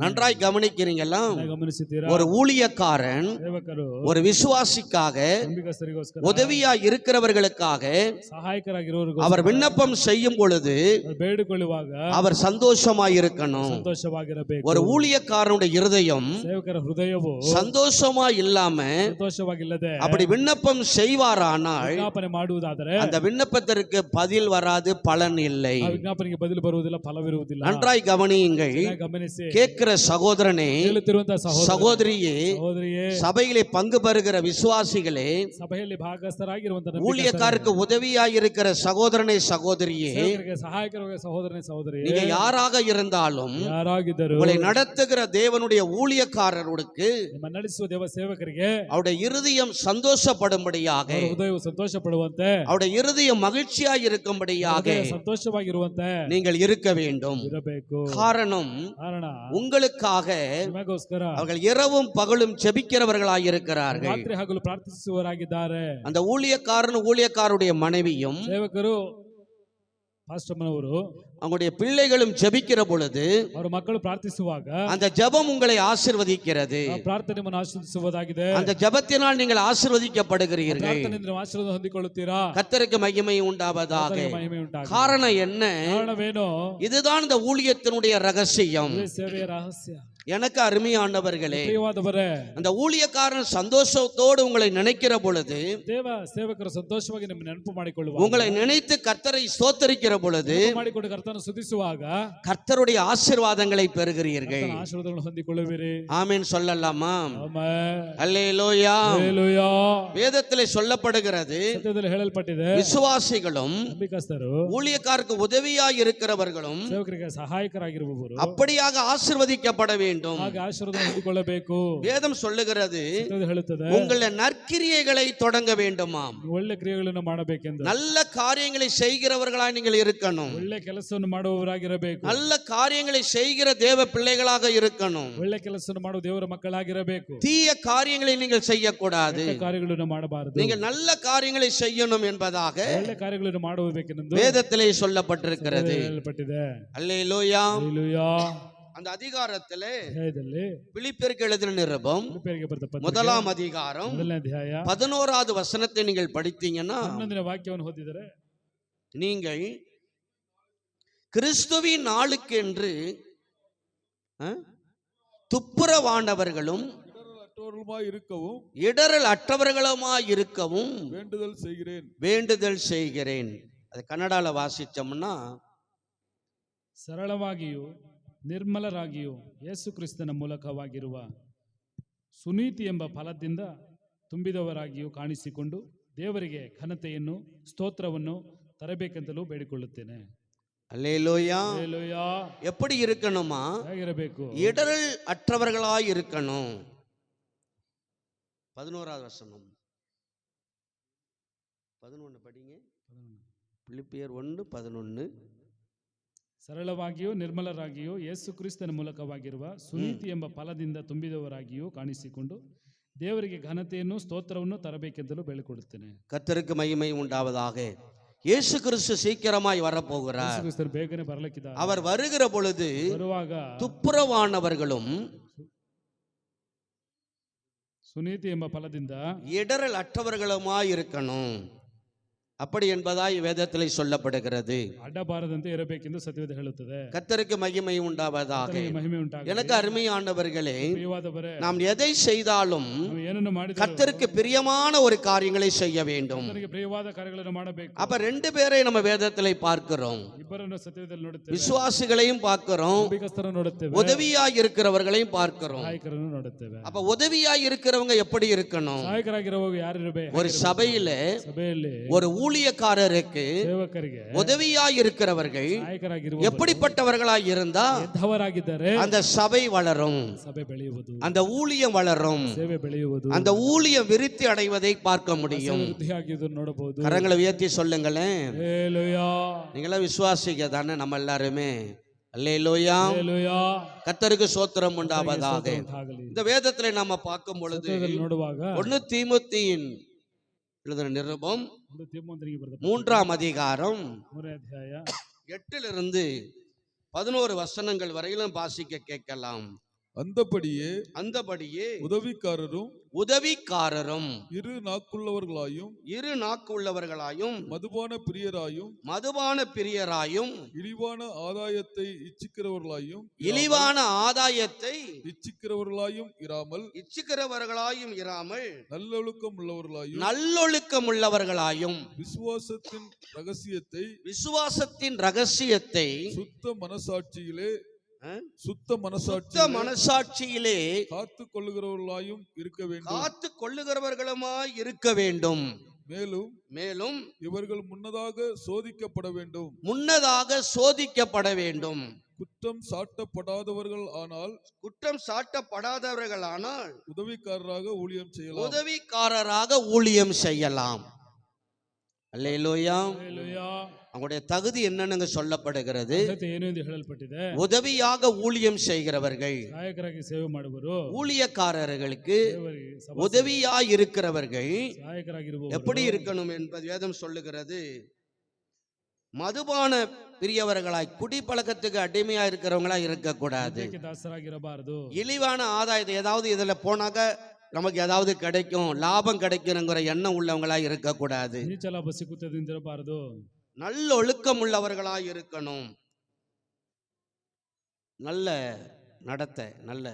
நன்றாய் கவனிக்கிறீங்களா? ஒரு ஊழியக்காரன் ஒரு விசுவாசிக்காக உதவியாய் இருக்கிறவர்களுக்காக அவர் விண்ணப்பம் செய்யும் பொழுது அவர் சந்தோஷமாய் இருக்கணும். ஒரு ஊழியக்காரனுடைய இருதயம் சந்தோஷமா இல்லாம அப்படி விண்ணப்பம் செய்வாரானால் அந்த விண்ணப்பத்திற்கு பதில் வராது, பலன் இல்லை. நன்றாய் கவனியுங்கள். கேட்கிற சகோதரனே, சகோதரியே, சபையிலே பங்கு பெறுகிற விசுவாசிகளே, ஊழியக்காரருக்கு உதவியாய் இருக்கிற சகோதரனே, சகோதரியே, நீங்க யாராக இருந்தாலும் உங்களை நடத்துகிற தேவனுடைய ஊழியக்காரருக்கு அவருடைய இருதயம் சந்தோஷப்படும்படியாக, அவருடைய இருதயம் மகிழ்ச்சியாய் இருக்கும்படியாக நீங்கள் இருக்க வேண்டும். காரணம், உங்களுக்காக அவர்கள் இரவும் பகலும் ஜெபிக்கிறவர்களாய் இருக்கிறார்கள். அந்த ஊழியக்காரனுடைய மனைவியும் அவங்களுடைய பிள்ளைகளும் ஜெபிக்கிற பொழுது அந்த ஜெபம் உங்களை ஆசீர்வதிக்கிறது. அந்த ஜெபத்தினால் நீங்கள் ஆசீர்வதிக்கப்படுகிறீர்கள். கர்த்தருக்கு மகிமை உண்டாவதாக. காரணம் என்ன? இதுதான் இந்த ஊழியத்தினுடைய ரகசியம். எனக்கு அருமையானவர்களே, அந்த ஊழியக்காரன் சந்தோஷத்தோடு உங்களை நினைக்கிற பொழுது, உங்களை நினைத்து கர்த்தரை ஸ்தோத்தரிக்கிற பொழுது ಮಾಡಿಕೊಂಡು ಕರ್ತನ ಸ್ತುತಿಸುವಾಗ கர்த்தருடைய ஆசீர்வாதங்களை பெறுகிறீர்கள். ಕರ್ತನ ಆಶೀರ್ವಾದಗಳನ್ನು ಹೊಂದಿಕೊಳ್ಳುವಿರಿ. ஆமென் சொல்லலாமா? ಆಮೆನ್. அல்லேலூயா. ಹಲ್ಲೆಲೂಯಾ. வேதத்திலே சொல்லப்படுகிறது, ಸತ್ಯದಲ್ಲಿ ಹೇಳಲ್ಪಟ್ಟಿದೆ, விசுவாசிகளும் ನಂಬಿಕಸ್ಥರು ஊழியக்காரருக்கு உதவியாய் இருக்கிறவர்களும் ಸೇವಕರಿಗೆ ಸಹಾಯಕರಾಗಿರುವವರು அப்படியாக ஆசீர்வதிக்கப்பட வேண்டும். ಹಾಗೆ ಆಶೀರ್ವಾದ ಹೊಂದಿಕೊಳ್ಳಬೇಕು. வேதம் சொல்லுகிறது, ಸತ್ಯದಲ್ಲಿ ಹೇಳುತ್ತದೆ, உங்களை நற்கிரியைகளை தொடங்க வேண்டுமாம். ಒಳ್ಳೆ ಕ್ರಿಯೆಗಳನ್ನು ಮಾಡಬೇಕೆಂದು. நல்ல காரியங்களை செய்கிறவர்களாய் நீங்கள் இருக்கணும். ಒಳ್ಳೆ ಕೆಲಸವನ್ನು ಮಾಡುವವರಾಗಿರಬೇಕು. நல்ல காரியங்களை செய்கிற தேவ பிள்ளைகளாக இருக்கணும். ಒಳ್ಳೆ ಕೆಲಸವನ್ನು ಮಾಡುವ ದೇವರ ಮಕ್ಕಳಾಗಿರಬೇಕು. தீய காரியங்களை நீங்கள் செய்யக்கூடாது. ಕೆಟ್ಟ ಕಾರ್ಯಗಳನ್ನು ಮಾಡಬಾರದು. நீங்கள் நல்ல காரியங்களை செய்யணும் என்பதாக ಒಳ್ಳೆ ಕಾರ್ಯಗಳನ್ನು ಮಾಡಬೇಕೆಂದು வேதத்திலே சொல்லப்பட்டிருக்கிறது. ಹೇಳಲ್ಪಟ್ಟಿದೆ. அல்லேலூயா. ಹಲ್ಲೆಲೂಯಾ. அந்த அதிகாரத்திலே ಅಧ್ಯಾಯದಲ್ಲಿ பிலிப்பியருக்கு எழுதின நிருபம் ಫಿಲಿಪ್ಪಿಯರಿಗೆ ಬರೆದ ಪತ್ರಿಕೆ முதலாம் அதிகாரம் ಮೊದಲನೇ ಅಧ್ಯಾಯ 11வது வசனத்தை நீங்கள் படித்தீங்கன்னா 11ನೇ ವಾಕ್ಯವನ್ನು ಓದಿದರೆ, நீங்கள் கிறிஸ்துவின் நாளுக்கென்று துப்புரவானவர்களும் அற்றவர்களுமாய் இருக்கவும் இடரல் அற்றவர்களுமாய் இருக்கவும் வேண்டுதல் செய்கிறேன். அது கன்னடால வாசிச்சோம்னா, ಸರಳವಾಗಿಯೂ ನಿರ್ಮಲರಾಗಿಯೂ ಯೇಸು ಕ್ರಿಸ್ತನ ಮೂಲಕವಾಗಿರುವ ಸುನೀತಿ ಎಂಬ ಫಲದಿಂದ ತುಂಬಿದವರಾಗಿಯೂ ಕಾಣಿಸಿಕೊಂಡು ದೇವರಿಗೆ ಘನತೆಯನ್ನು ಸ್ತೋತ್ರವನ್ನು ತರಬೇಕೆಂತಲೂ ಬೇಡಿಕೊಳ್ಳುತ್ತೇನೆ. அல்லேலூயா. ಹಲ್ಲೆಲೂಯಾ. எப்படி இருக்கணுமா? ಹೇಗಿರಬೇಕು? இடரல் அற்றவர்களாய் இருக்கணும். 11வது வசனம் 11 படிங்க. பிலிப்பியர் 1:11. ಸರಳವಾಗಿಯೂ ನಿರ್ಮಲರಾಗಿಯೂ ಯೇಸು ಕ್ರಿಸ್ತನ ಮೂಲಕವಾಗಿರುವ ಸುನೀತಿ ಎಂಬ ಫಲದಿಂದ ತುಂಬಿದವರಾಗಿಯೂ ಕಾಣಿಸಿಕೊಂಡು ದೇವರಿಗೆ ಘನತೆಯನ್ನು ಸ್ತೋತ್ರವನ್ನು ತರಬೇಕೆಂತಲೂ ಬೇಡಿಕೊಳ್ಳುತ್ತೇನೆ. கர்த்தருக்கு மகிமை உண்டாவதாக. இயேசு கிறிஸ்து சீக்கிரமாய் வரப்போகிறார். ಯೇಸು ಕ್ರಿಸ್ತರು ಬೇಗನೆ ಬರಲಿಕ್ಕಿದ್ದಾರೆ. அவர் வருகிற பொழுது ಬರುವಾಗ துப்புரவானவர்களும் ಸುನೀತಿ ಎಂಬ ಫಲದಿಂದ இடரல் அற்றவர்களுமாய் இருக்கணும். அப்படி என்பதாய் வேதத்திலே சொல்லப்படுகிறது. ಅಡ್ಡಬಾರದಂತೆ ಇರಬೇಕೆಂದು ಸತ್ಯವೇದ ಹೇಳುತ್ತದೆ. கர்த்தருக்கு மகிமை உண்டாவதாக. ಮಹಿಮೆ ಉಂಟಾಗಲಿ. எனக்கு அருமையானவர்களே, ಪ್ರಿಯವಾದವರೇ, நாம் எதை செய்தாலும் ನಾವು ಏನನ್ನು ಮಾಡಿದರೂ கர்த்தருக்கு பிரியமான ஒரு காரியங்களை செய்ய வேண்டும். ಕರ್ತನಿಗೆ ಪ್ರಿಯವಾದ ಕಾರ್ಯಗಳನ್ನು ಮಾಡಬೇಕು. அப்ப 2 பேரை நம்ம வேதத்திலே பார்க்கிறோம். ಇಬ್ಬರನ್ನು ಸತ್ಯವೇದದಲ್ಲಿ ನೋಡುತ್ತೇವೆ. விசுவாசிகளையும் பார்க்கிறோம், ನಂಬಿಕಸ್ಥರನ್ನು ನೋಡುತ್ತೇವೆ, உதவியாய் இருக்கிறவர்களையும் பார்க்கிறோம். ಸಹಾಯಕರನ್ನು ನೋಡುತ್ತೇವೆ. அப்ப உதவியாய் இருக்கிறவங்க எப்படி இருக்கணும்? ಸಹಾಯಕರಾಗಿರುವವರು ಯಾರು ಇರಬೇಕು? ஒரு சபையில ಸಭೆಯಲ್ಲಿ ஒரு ஊழியக்காரருக்கு ಸೇವಕರಿಗೆ உதவியாய் இருக்கிறவர்கள் ನಾಯಕರಾಗಿರುವ எப்படிப்பட்டவர்களாய் இருந்தா ಎದ್ದವರಾಗಿದ್ದಾರೆ அந்த சபை வளரும், ಸಭೆ ಬೆಳೆಯುವುದು, அந்த ஊழியம் வளரும், ಸೇವೆ ಬೆಳೆಯುವುದು, அந்த ஊழியம் விருத்தி அடைவதை பார்க்க முடியும். ವೃದ್ಧಿಯಾಗಿರುವುದನ್ನು ನೋಡಬಹುದು. கரங்களை உயர்த்தி சொல்லுங்களேன். ಹಲ್ಲೆಲೂಯಾ. நீங்களாம் விசுவாசிக்க தானே நம்ம எல்லாருமே. அல்லேலூயா. ಹಲ್ಲೆಲೂಯಾ. கர்த்தருக்கு ஸ்தோத்திரம் உண்டாவதாக. ಆಗಲಿ. இந்த வேதத்திலே நாம பார்க்கும் பொழுது ಸತ್ಯದಲ್ಲಿ ನೋಡುವಾಗ 1 தீமோத்தேயுவின் எழுதின நிருபம் ಒಂದು ತಿಮೋಥೆಯರಿಗೆ ಬರೆದ 3ஆம் அதிகாரம் 3ನೇ ಅಧ್ಯಾಯ 8லிருந்து 11 வசனங்கள் வரையிலும் வாசிக்க கேட்கலாம். அந்தபடியே உதவிக்காரரும் இரு நாக்குள்ளவர்களாயும் மதுபான பிரியராயும் இழிவான ஆதாயத்தை இச்சிக்கிறவர்களாயும் இராமல் நல்லொழுக்கம் உள்ளவர்களாயும் விசுவாசத்தின் ரகசியத்தை சுத்த மனசாட்சியிலே காத்துக் கொள்ளுகிறவர்களுமாய் இருக்க வேண்டும். மேலும் இவர்கள் முன்னதாக சோதிக்கப்பட வேண்டும். குற்றம் சாட்டப்படாதவர்களானால் உதவிக்காரராக ஊழியம் செய்யலாம். அல்லேலூயா. அவங்களுடைய தகுதி என்னன்னு சொல்லப்படுகிறது. ಏನು ಎಂದು ಹೇಳಲ್ಪಟ್ಟಿದೆ. உதவியாக ஊழியம் செய்கிறவர்கள், ಸಹಾಯಕರಾಗಿ ಸೇವೆ ಮಾಡುವರು, ஊழியக்காரர்களுக்கு உதவியாய் இருக்கிறவர்கள் ಸಹಾಯಕರಾಗಿರುವವರು எப்படி இருக்கணும் என்பது வேதம் சொல்லுகிறது. மதுபான பிரியவர்களாய், குடிப்பழக்கத்துக்கு அடிமையா இருக்கிறவங்களா இருக்கக்கூடாது. ದಾಸರಾಗಿರಬಾರದು. இழிவான ஆதாயத்தை ஏதாவது இதுல போனாக்க நமக்கு ஏதாவது கிடைக்கும், லாபம் கிடைக்குங்கிற எண்ணம் உள்ளவங்களா இருக்கக்கூடாது. ನೀಚ ಲಾಭ ಸಿಗುತ್ತದೆ ಎಂದಿರಬಾರದು. நல்ல ஒழுக்கம் உள்ளவர்களாய் இருக்கணும். நல்ல நடத்தை, நல்ல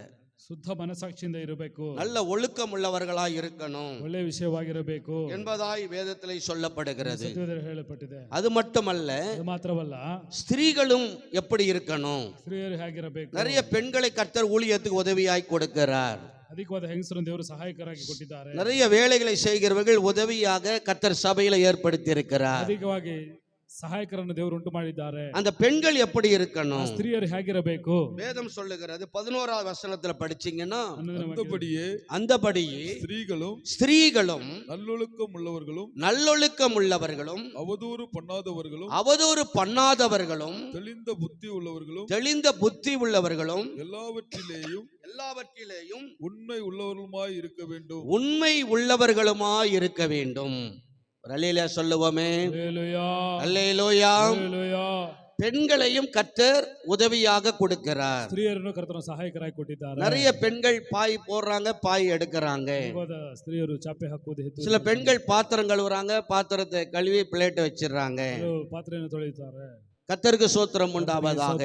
ಶುದ್ಧ ಮನಸಾಕ್ಷಿಯಿಂದ ಇರಬೇಕು, நல்ல ஒழுக்கம் உள்ளவர்களாய் இருக்கணும் ಒಳ್ಳೆಯ ವಿಷಯವಾಗಿರಬೇಕು என்பதாய் வேதத்திலே சொல்லப்படுகிறது. ಸತ್ಯವೇದದಲ್ಲಿ ಹೇಳಲ್ಪಟ್ಟಿದೆ. அது மட்டுமல்ல, ಅದು ಮಾತ್ರವಲ್ಲ, ஸ்திரீகளும் எப்படி இருக்கணும். ಸ್ತ್ರೀಯರು ಹೇಗಿರಬೇಕು. நிறைய பெண்களை கர்த்தர் ஊழியத்துக்கு உதவியாய் கொடுக்கிறார். ಅಧಿಕವಾದ ಹೆಂಗಸರನ್ನು ದೇವರು ಸಹಾಯಕರಾಗಿ ಕೊಟ್ಟಿದ್ದಾರೆ. நிறைய வேலைகளை செய்கிறவர்கள் உதவியாக கர்த்தர் சபையில ஏற்படுத்தி இருக்கிறார். ಅಧಿಕವಾಗಿ ಸಹಾಯಕರನ್ನು ದೇವರು ಉಂಟು ಮಾಡಿದ್ದಾರೆ. அந்த பெண்கள் எப்படி இருக்கணும். ಸ್ತ್ರೀಯರು ಹೇಗಿರಬೇಕು. வேதம் சொல்லுகிறது 11வது வசனத்துல படிச்சீங்கன்னா, அந்தபடியே ஸ்திரீகளும் நல்லொழுக்கம் உள்ளவர்களும் அவதூறு பண்ணாதவர்களும் தெளிந்த புத்தி உள்ளவர்களும் எல்லாவற்றிலேயும் உண்மை உள்ளவர்களுமாய் இருக்க வேண்டும். அல்லேலூயா சொல்லுவோமே. அல்லேலூயா. அல்லேலூயா. அல்லேலூயா. பெண்களையும் கர்த்தர் உதவியாக கொடுக்கிறார். ಸ್ತ್ರೀಯರನ್ನು ಕರ್ತನ ಸಹಾಯಕರಾಗಿ ಕೊಟ್ಟಿದ್ದಾರೆ. நிறைய பெண்கள் பாய் போடுறாங்க, பாய் எடுக்கிறாங்க. ಸ್ತ್ರೀಯರು ಚಾಪೆ ಹಾಕುವುದು. சில பெண்கள் பாத்திரம் கழுவுறாங்க, பாத்திரத்தை கழுவி பிளேட் வச்சிடறாங்க. ಪಾತ್ರೆಯನ್ನು ತೊಳೆಯುತ್ತಾರೆ. கர்த்தருக்கு ஸ்தோத்திரம் உண்டாவதாக.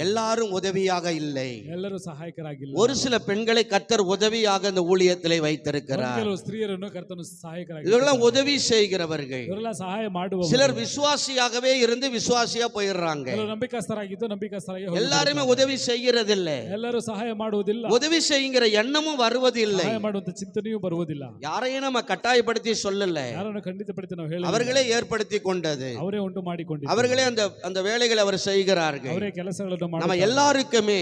எல்லாரும் உதவியாக இல்லை, ಎಲ್ಲರೂ ಸಹಾಯಕರಾಗಿಲ್ಲ. ஒரு சில பெண்களை கர்த்தர் உதவியாக இந்த ஊழியத்திலே வைத்திருக்கிறார். ಕೆಲವು ಸ್ತ್ರೀಯರನ್ನು ಕರ್ತನು ಸಹಾಯಕರಾಗಿ, இதெல்லாம் உதவி செய்கிறவர்கள். ಇವರೆಲ್ಲ ಸಹಾಯ ಮಾಡುವವರು. சிலர் விசுவாசியாகவே இருந்து விசுவாசியா போயிடுறாங்க. ಕೆಲವು ನಂಬಿಕಸ್ಥರಾಗಿದ್ದು ನಂಬಿಕಸ್ಥರಾಗಿ ಹೋಗಿದ್ದಾರೆ. எல்லாருமே உதவி செய்கிறதில்லை. ಎಲ್ಲರೂ ಸಹಾಯ ಮಾಡುವುದಿಲ್ಲ. உதவி செய்கிற எண்ணமும் வருவதில்லை. ಸಹಾಯ ಮಾಡುವಂತ ಚಿಂತನೆಯೂ ಬರುವುದಿಲ್ಲ. யாரையும் நம்ம கட்டாயப்படுத்தி சொல்லல, ಯಾರನ್ನು ಖಂಡಿತಪಡಿಸಿ ನಾವು ಹೇಳಿ, அவர்களே ஏற்படுத்தி கொண்டது, ಅವರೇ ಉಂಟು ಮಾಡಿಕೊಂಡಿದ್ದಾರೆ. அவர்களே அந்த வேலைகளை அவர் செய்கிறார்கள். ಅವರೇ ಕೆಲಸಗಳನ್ನು நம்ம ಮಾಡುತ್ತಾರೆ. எல்லாருக்குமே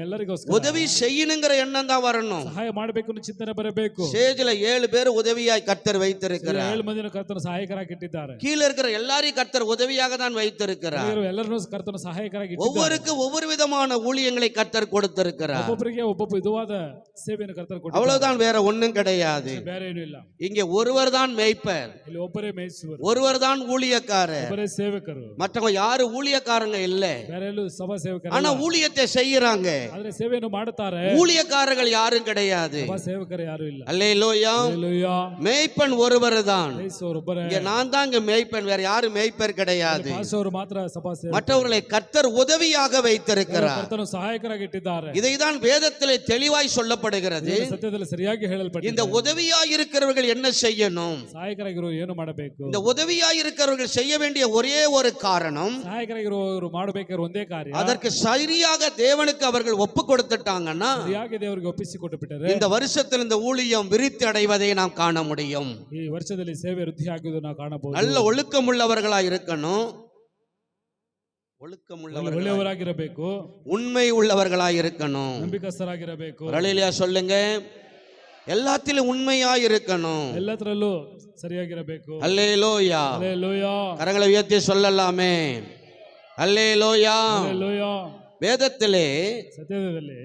ಎಲ್ಲರಿಗೋಸ್ಕರ உதவி செய்யணுங்கிற எண்ணம் தான் வரணும். ಸಹಾಯ ಮಾಡಬೇಕು ಅನ್ನೋ ಚಿಂತನೆ ಬರಬೇಕು. ஸ்டேஜ்ல 7 பேர் உதவியாய் கர்த்தர் வைத்திருக்கிறார். 7 ಮಂದಿನ ಕರ್ತನ ಸಹಾಯಕರಾಗಿ ಇಟ್ಟಿದ್ದಾರೆ. கீழ இருக்கிற எல்லாரையும் கர்த்தர் உதவியாக தான் வைத்திருக்கிறார். ಎಲ್ಲರನ್ನೂ ಕರ್ತನ ಸಹಾಯಕರಾಗಿ ಇಟ್ಟಿದ್ದಾರೆ. ஒவ்வொருக்கு ஒவ்வொரு விதமான ஊழியங்களை கர்த்தர் கொடுத்திருக்கிறார். ಒಬ್ಬೊಬ್ಬರಿಗೆ ಒಬ್ಬೊಬ್ಬ ವಿಧವಾದ ಸೇವೆಯನ್ನು ಕರ್ತನ ಕೊಟ್ಟಿದ್ದಾರೆ. அவ்வளவுதான், வேற ஒண்ணும் கிடையாது. ಬೇರೆ ಏನೂ ಇಲ್ಲ. இங்கே ஒருவர் தான் மேய்ப்பர், ಇಲ್ಲಿ ಒಬ್ಬರೇ ಮೇಯಿಸುವರು, ஒருவர் தான் ஊழியக்காரர், ಒಬ್ಬರೇ ಸೇವಕರು. மற்றவங்க யாரு ஊழியக்காரங்க இல்ல. ಬೇರೆ ಎಲ್ಲೂ ಸಭಾ ಸೇವಕರು ஆனா ஊழியத்தை செய்யறாங்க. ಆದ್ರೆ ಸೇವೆಯನ್ನು ಮಾಡುತ್ತಾರೆ. ஊழியக்காரர்கள் யாரும் கிடையாது. ಸಭಾ ಸೇವಕರು ಯಾರು ಇಲ್ಲ. அல்லேலூயா. அல்லேலூயா. மேய்ப்பன் ஒருவர் தான். ಮೇಯಿಸುವವರು ಒಬ್ಬರೇ. இங்க நான் தான் இங்க மேய்ப்பன், வேற யாரும் மேய்ப்பர் கிடையாது. ಪಾಸ್ಟರ್ ಮಾತ್ರ ಸಭಾ ಸೇವಕರು. மற்றவர்களை கர்த்தர் உதவியாக வைத்திருக்கிறார். ಕರ್ತನು ಸಹಾಯಕರಾಗಿ ಇಟ್ಟಿದ್ದಾರೆ. இதைதான் வேதத்திலே தெளிவாய் சொல்லப்படுகிறது. ಸತ್ಯದಲ್ಲಿ ಸರಿಯಾಗಿ ಹೇಳಲ್ಪಟ್ಟಿದೆ. இந்த உதவியாய் இருக்கிறவர்கள் என்ன செய்யணும். ಸಹಾಯಕರಾಗಿರುವವರು ಏನು ಮಾಡಬೇಕು. இந்த உதவியாய் இருக்கிறவர்கள் செய்ய வேண்டிய ஒரே ஒரு காரணம், ಸಹಾಯಕರಾಗಿರುವವರು ಮಾಡಬೇಕಾಗಿರುವ ಒಂದೇ ಕಾರ್ಯ, அதற்கு சரியாக தேவனுக்கு அவர்கள் ஒப்பு கொடுத்துட்டாங்கன்னா ಸರಿಯಾಗಿ ದೇವರಿಗೆ ಒಪ್ಪಿಸಿಕೊಟ್ಟು ಬಿಟ್ಟರೆ இந்த வருஷத்தில் இந்த ஊழியம் விருத்தி அடைவதை நாம் காண முடியும். ಈ ವರ್ಷದಲ್ಲಿ ಸೇವೆ ವೃದ್ಧಿ ಆಗುವುದು ನಾವು ಕಾಣಬಹುದು. நல்ல ஒழுக்கமுள்ளவர்களாய் இருக்கணும், ಒಳ್ಳೆಯವರಾಗಿರಬೇಕು, உண்மை உள்ளவர்களாய் இருக்கணும், ನಂಬಿಕಸ್ಥರಾಗಿರಬೇಕು. அல்லேலூயா சொல்லுங்க. எல்லாத்திலும் உண்மையாய் இருக்கணும், ಎಲ್ಲದರಲ್ಲೂ ಸರಿಯಾಗಿರಬೇಕು. அல்லேலூயா. அல்லேலூயா. கரங்களை உயர்த்தி சொல்லலாமே. அல்லேலூயா. அல்லேலூயா. வேதத்திலே ಸತ್ಯದಲ್ಲಿ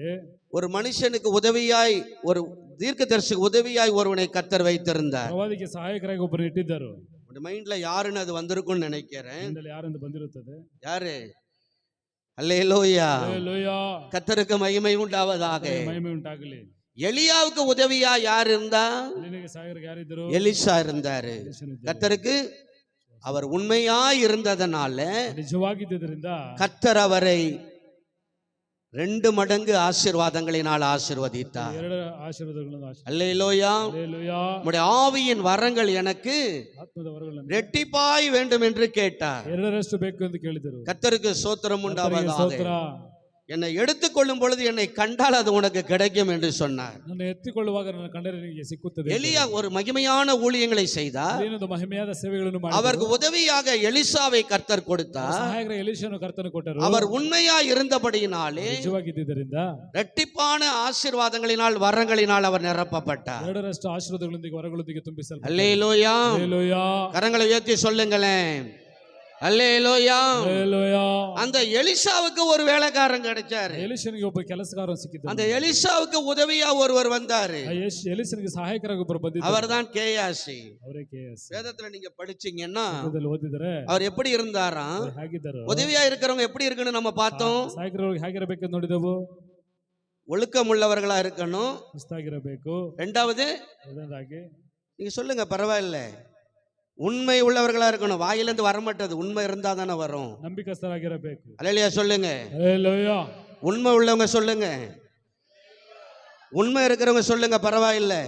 ஒரு மனுஷனுக்கு உதவியாய், ஒரு தீர்க்கதரிசிக்கு உதவியாய் ஒருவனை கர்த்தர் வைத்திருந்தார். ಪ್ರವಾದಿಗೆ ಸಹಾಯಕರಾಗಿ ಒಬ್ಬರು ಇಟ್ಟಿದ್ದರು. உங்க மைண்ட்ல யாருன்னு அது வந்திருக்கும்னு நினைக்கிறேன். ಯಾರೆಂದು ಬಂದಿರುತ್ತದೆ. யாரு? அல்லேலூயா. அல்லேலூயா. கர்த்தருக்கு மகிமை உண்டாவதாக. ಮಹಿಮೆ ಉಂಟಾಗಲಿ. எலியாவுக்கு உதவியா யார் இருந்தா? ಸಹಾಯಕರಿಗೆ ಯಾರಿದ್ದರು? எலிசா இருந்தாரு. கர்த்தருக்கு அவர் உண்மையாய் இருந்ததனால ನಿಜವಾಗಿದ್ದರಿಂದ கர்த்தர் அவரை 2 மடங்கு ஆசீர்வாதங்களினால் ஆசீர்வதித்தார். ಎರಡು ಆಶೀರ್ವಾದಗಳನ್ನು அல்லேலூயா. அல்லேலூயா. உம்முடைய ஆவியின் வரங்கள் எனக்கு ಆತ್ಮದ ವರಗಳನ್ನು ரெட்டிப்பாய் வேண்டும் என்று கேட்டார். ಎರಡರಷ್ಟು ಬೇಕು ಎಂದು ಕೇಳಿದರು. கர்த்தருக்கு ஸ்தோத்திரம் உண்டாவதாக. ಸ್ತೋತ್ರ. என்னை எடுத்துக்கொள்ளும் பொழுது என்னை கண்டால் அது உனக்கு கிடைக்கும் என்று சொன்னார். ನನ್ನ ಎತ್ತಿಕೊಳ್ಳುವಾಗ ನನ್ನ ಕಂಡರೆ ನಿನಗೆ ಸಿಕ್ಕುತ್ತದೆ. எலியா ஒரு மகிமையான ஊழியங்களை செய்தார். ಏನೊಂದು ಮಹಿಮೆಯಾದ ಸೇವೆಗಳನ್ನು ಮಾಡಿದರು. அவருக்கு உதவியாக எலிசாவை கர்த்தர் கொடுத்தார். ಸಹಾಯಕರ ಎಲೀಷನು ಕರ್ತನು ಕೊಟ್ಟರು. அவர் உண்மையாய் இருந்தபடியினாலே ನಿಜವಾಗಿದ್ದರಿಂದ இரட்டிப்பான ஆசீர்வாதங்களினால் வரங்களினால் அவர் நிரப்பப்பட்டார். ಎರಡರಷ್ಟು ಆಶೀರ್ವಾದಗಳೊಂದಿಗೆ ವರಗಳೊಂದಿಗೆ ತುಂಬಿಸಲ್ಪಟ್ಟರು. அல்லேலூயா. அல்லேலூயா. கரங்களை உயர்த்தி சொல்லுங்களேன். அல்லேலூயா. அல்லேலூயா. அந்த எலிசாவுக்கு ஒரு வேலைக்காரன் கிடைச்சாரு. ಎಲೀಷನಿಗೆ ಒಬ್ಬ ಕೆಲಸಗಾರನು ಸಿಕ್ಕಿದ್ದ. அந்த எலிசாவுக்கு உதவியா ஒருவர் வந்தாரு. ಎಲೀಷನಿಗೆ ಸಹಾಯಕರಾಗಿ ಒಬ್ಬರು ಬಂದಿದ್ದರು. அவர்தான் கேயாசி. ಅವರೇ ಕೇಸ್. வேதத்துல நீங்க படிச்சீங்கன்னா ಓದಿದರೆ அவர் எப்படி இருந்தாராம், ಹೇಗಿದ್ದರು. உதவியா இருக்கிறவங்க எப்படி இருக்குன்னு நம்ம பார்த்தோம். ಸಹಾಯಕರು ಹೇಗಿರಬೇಕು ನೋಡಿದೆವು. ஒழுக்கம் உள்ளவர்களா இருக்கணும். ಶಿಸ್ತಾಗಿರಬೇಕು. ரெண்டாவது ಎರಡನೇದಾಗಿ நீங்க சொல்லுங்க, பரவாயில்ல, உண்மை உள்ளவர்களா இருக்கணும். வாயிலிருந்து வரமாட்டது, உண்மை இருந்தா தானே வரும். ನಂಬಿಕಸ್ಥರಾಗಿರಬೇಕು. அல்லேலூயா சொல்லுங்க. அல்லேலூயா. உண்மை உள்ளவங்க சொல்லுங்க. உண்மை இருக்கிறவங்க சொல்லுங்க, பரவாயில்லை.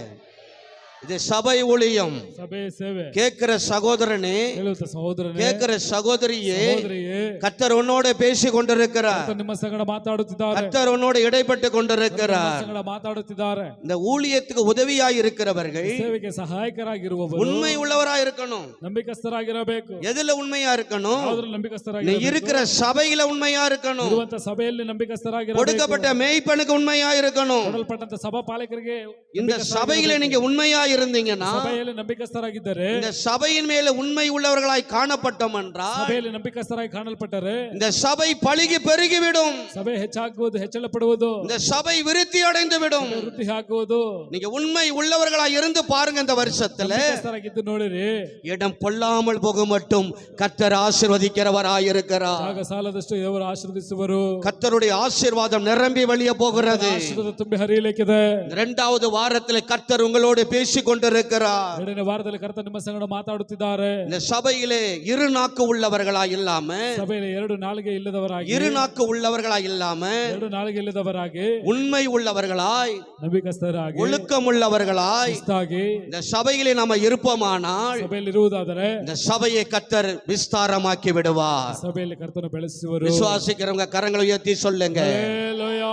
இது சபை ஊழியம். ಸಭೆ ಸೇವೆ கேட்கிற சகோதரனே, ಹೇಳುತ್ತ ಸಹೋದರನೇ, கேட்கிற சகோதரியே, ಸಹೋದರಿಯೇ, கர்த்தர் உன்னோட பேசி கொண்டிருக்கிறார். ಕರ್ತರು ನಿಮ್ಮ ಸಂಗಡ ಮಾತಾಡುತ್ತಿದ್ದಾರೆ, கர்த்தர் உன்னோட இடைப்பட்டு கொண்டிருக்கிறார். ನಿಮ್ಮ ಸಂಗಡ ಮಾತಾಡುತ್ತಿದ್ದಾರೆ. இந்த ஊழியத்துக்கு உதவியாய் இருக்கிறவர்கள் ಸೇವೆಗೆ ಸಹಾಯಕರಾಗಿರುವವರು உண்மை உள்ளவராய் இருக்கணும். ನಂಬಿಕಸ್ಥರಾಗಿರಬೇಕು. எதுல உண்மையா இருக்கணும்? ಯಾವುದರಲ್ಲಿ நீ ನಂಬಿಕಸ್ಥರಾಗಿರಬೇಕು? இருக்கிற சபையில உண்மையா இருக்கணும். ಇರುವಂತ ಸಭೆಯಲ್ಲಿ ನಂಬಿಕಸ್ಥರಾಗಿರಬೇಕು. கொடுக்கப்பட்ட மேய்ப்பனுக்கு உண்மையா இருக்கணும். ಕೊಡಲ್ಪಟ್ಟಂತ ಸಭಾ ಪಾಲಕರಿಗೆ இந்த சபையில நீங்க உண்மையா இருந்தீங்கன்னா, ಸಭೆಯಲ್ಲಿ ನಂಬಿಕಸ್ಥರಾಗಿದ್ದರೆ, இந்த சபையின் மேல உண்மை உள்ளவர்களாய் காணப்பட்டோம் என்றால், ಸಭೆಯಲ್ಲಿ ನಂಬಿಕಸ್ಥರಾಗಿ ಕಾಣಲ್ಪಟ್ಟರೆ இந்த சபை பலுகி பெருகிவிடும். ಸಭೆ ಹೆಚ್ಚಾಗುವುದು, ಹೆಚ್ಚಳ ಪಡುವುದು, இந்த சபை விருத்தி அடைந்து விடும். ವೃದ್ಧಿ ಆಗುವುದು. நீங்க உண்மை உள்ளவர்களாய் இருந்து பாருங்க. இந்த வருஷத்துல ನಂಬಿಕಸ್ಥರಾಗಿದ್ದು ನೋಡಿರಿ, இடம் பொல்லாமல் போக மட்டும் கர்த்தர் ஆசீர்வதிக்கிறவராய் இருக்கிறார். ಜಾಗ ಸಾಲದಷ್ಟು ದೇವರು ಆಶೀರ್ವದಿಸುವರು. கர்த்தருடைய ஆசீர்வாதம் நிரம்பி வெளியே போகிறது. ಆಶೀರ್ವಾದ ತುಂಬಿ ಹರಿಯಲಿಕ್ಕಿದೆ. இரண்டாவது வாரத்தில் கர்த்தர் உங்களோடு பேசி கொண்டிருக்கிறார். ಎರಡನೇ ವಾರದಲ್ಲಿ ಕರ್ತರು ನಿಮ್ಮ ಸಂಗಡ ಮಾತಾಡುತ್ತಿದ್ದಾರೆ. இந்த சபையிலே இரு நாக்கு உள்ளவர்களாய் இல்லாம, ಸಭೆಯಲ್ಲಿ ಎರಡು ನಾಲಿಗೆ ಇಲ್ಲದವರಾಗಿ, இரு நாக்கு உள்ளவர்களாய் இல்லாம, ಎರಡು ನಾಲಿಗೆ ಇಲ್ಲದವರಾಗಿ, உண்மை உள்ளவர்களாய், ನಂಬಿಕಸ್ಥರಾಗಿ, ஒழுக்கம் உள்ளவர்களாய் ಶಿಸ್ತಾಗಿ இந்த சபையிலே நாம இருப்போமானால், ಸಭೆಯಲ್ಲಿ ಇರುವುದಾದರೆ இந்த சபையை கர்த்தர் விஸ்தாரமாக்கி விடுவார். ಸಭೆಯಲ್ಲಿ ಕರ್ತನು ಬೆಳೆಸುವರು. விசுவாசிக்கிறவங்க கரங்களை உயர்த்தி சொல்லுங்க, ಹಲ್ಲೆಲೂಯಾ,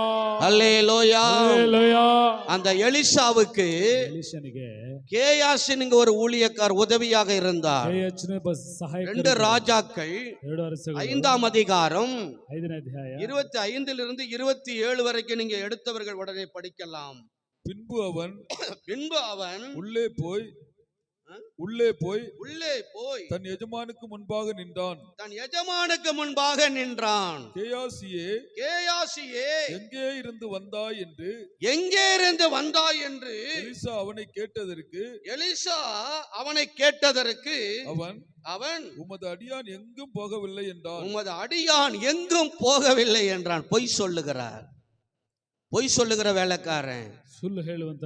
அல்லேலூயா. ಹಲ್ಲೆಲೂಯಾ. அந்த எலிசாவுக்கு ಎಲೀಷನಿಗೆ கேயாசின் ஒரு ஊழியக்கார் உதவியாக இருந்தார். ಕೇಯಚ್ಚನ ಸಹಾಯಕ. 2 ராஜாக்கள் 2 ಅರಸಗಳು 5ஆம் அதிகாரம் 5ನೇ ಅಧ್ಯಾಯ 25 27 வரைக்கும் நீங்க எடுத்தவர்கள் உடனே படிக்கலாம். பின்பு அவன் உள்ளே போய் உள்ளே போய் தன் எஜமானுக்கு முன்பாக நின்றான். தன் எஜமானுக்கு முன்பாக நின்றான். கேயாசியே, எங்கே இருந்து வந்தாய் என்று எலிசா அவனை கேட்டதற்கு அவன் உமது அடியான் எங்கும் போகவில்லை என்றான். பொய் சொல்லுகிற வேலைக்காரன், ಸುಳ್ಳು ಹೇಳುವಂತ,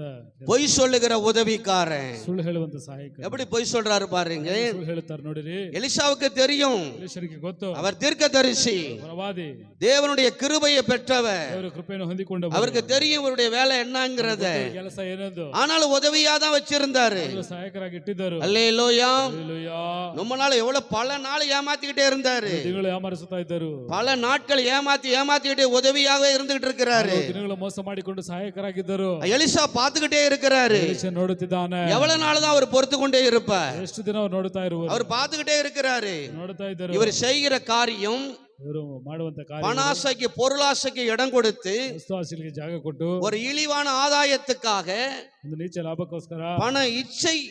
பொய் சொல்லுகிற உதவிக்காரன், ಸುಳ್ಳು ಹೇಳುವಂತ ಸಹಾಯಕ எப்படி பொய் சொல்றாரு பாருங்க. ಸುಳ್ಳು ಹೇಳುತ್ತಾರೆ ನೋಡಿರಿ. எலிசாவுக்கு தெரியும், ಎಲೀಷನಿಗೆ ಗೊತ್ತು, அவர் தீர்க்கதரிசி, ಪ್ರವಾದಿ, தேவனுடைய கிருபையை பெற்றவர். ದೇವರ ಕೃಪೆಯನ್ನು ಹೊಂದಿಕೊಂಡವರು. அவருக்கு தெரியும் இவருடைய வேலை என்னங்கறத. ಕೆಲಸ ಏನೆಂದು. ஆனாலும் உதவியா தான் வச்சிருந்தாரு. ಸಹಾಯಕರಾಗಿ ಇಟ್ಟಿದ್ದರು. அல்லேலூயா. ಹಲ್ಲೆಲೂಯಾ. ரொம்ப நாள் எவ்வளவு பல நாள் ஏமாத்திக்கிட்டே இருந்தாரு. ದಿನಗಳು ಯಾಮಾರಿಸುತ್ತಾ ಇದ್ದರು. பல நாட்கள் ஏமாத்திக்கிட்டே உதவியாவே இருந்துகிட்டு இருக்கிறாரு. ದಿನಗಳು ಮೋಸ ಮಾಡಿಕೊಂಡು ಸಹಾಯಕರಾಗಿದ್ದರು. எலிசா பாத்துக்கிட்டே இருக்கிறாரு. ಎಲೀಷ ನೋಡುತ್ತಿದ್ದಾನೆ. எவ்வளவு நாள் தான் அவர் பொறுத்து கொண்டே இருப்பார்? ಎಷ್ಟು ದಿನ ಅವರು ನೋಡುತ್ತಾ ಇರುವರು. அவர் பாத்துக்கிட்டே இருக்கிறாரு. ನೋಡುತ್ತಾ ಇದ್ದರು. இவர் செய்கிற காரியம், ಇವರು ಮಾಡುವಂತ ಕಾರ್ಯ, பணாசைக்கு பொருளாசைக்கு இடம் கொடுத்து, ವಸ್ತುಆಸೆಗಳಿಗೆ ಜಾಗ ಕೊಟ್ಟು, ஒரு இழிவான ஆதாயத்துக்காக, ಒಂದು ನೀಚ ಲಾಭಕ್ಕೋಸ್ಕರ பண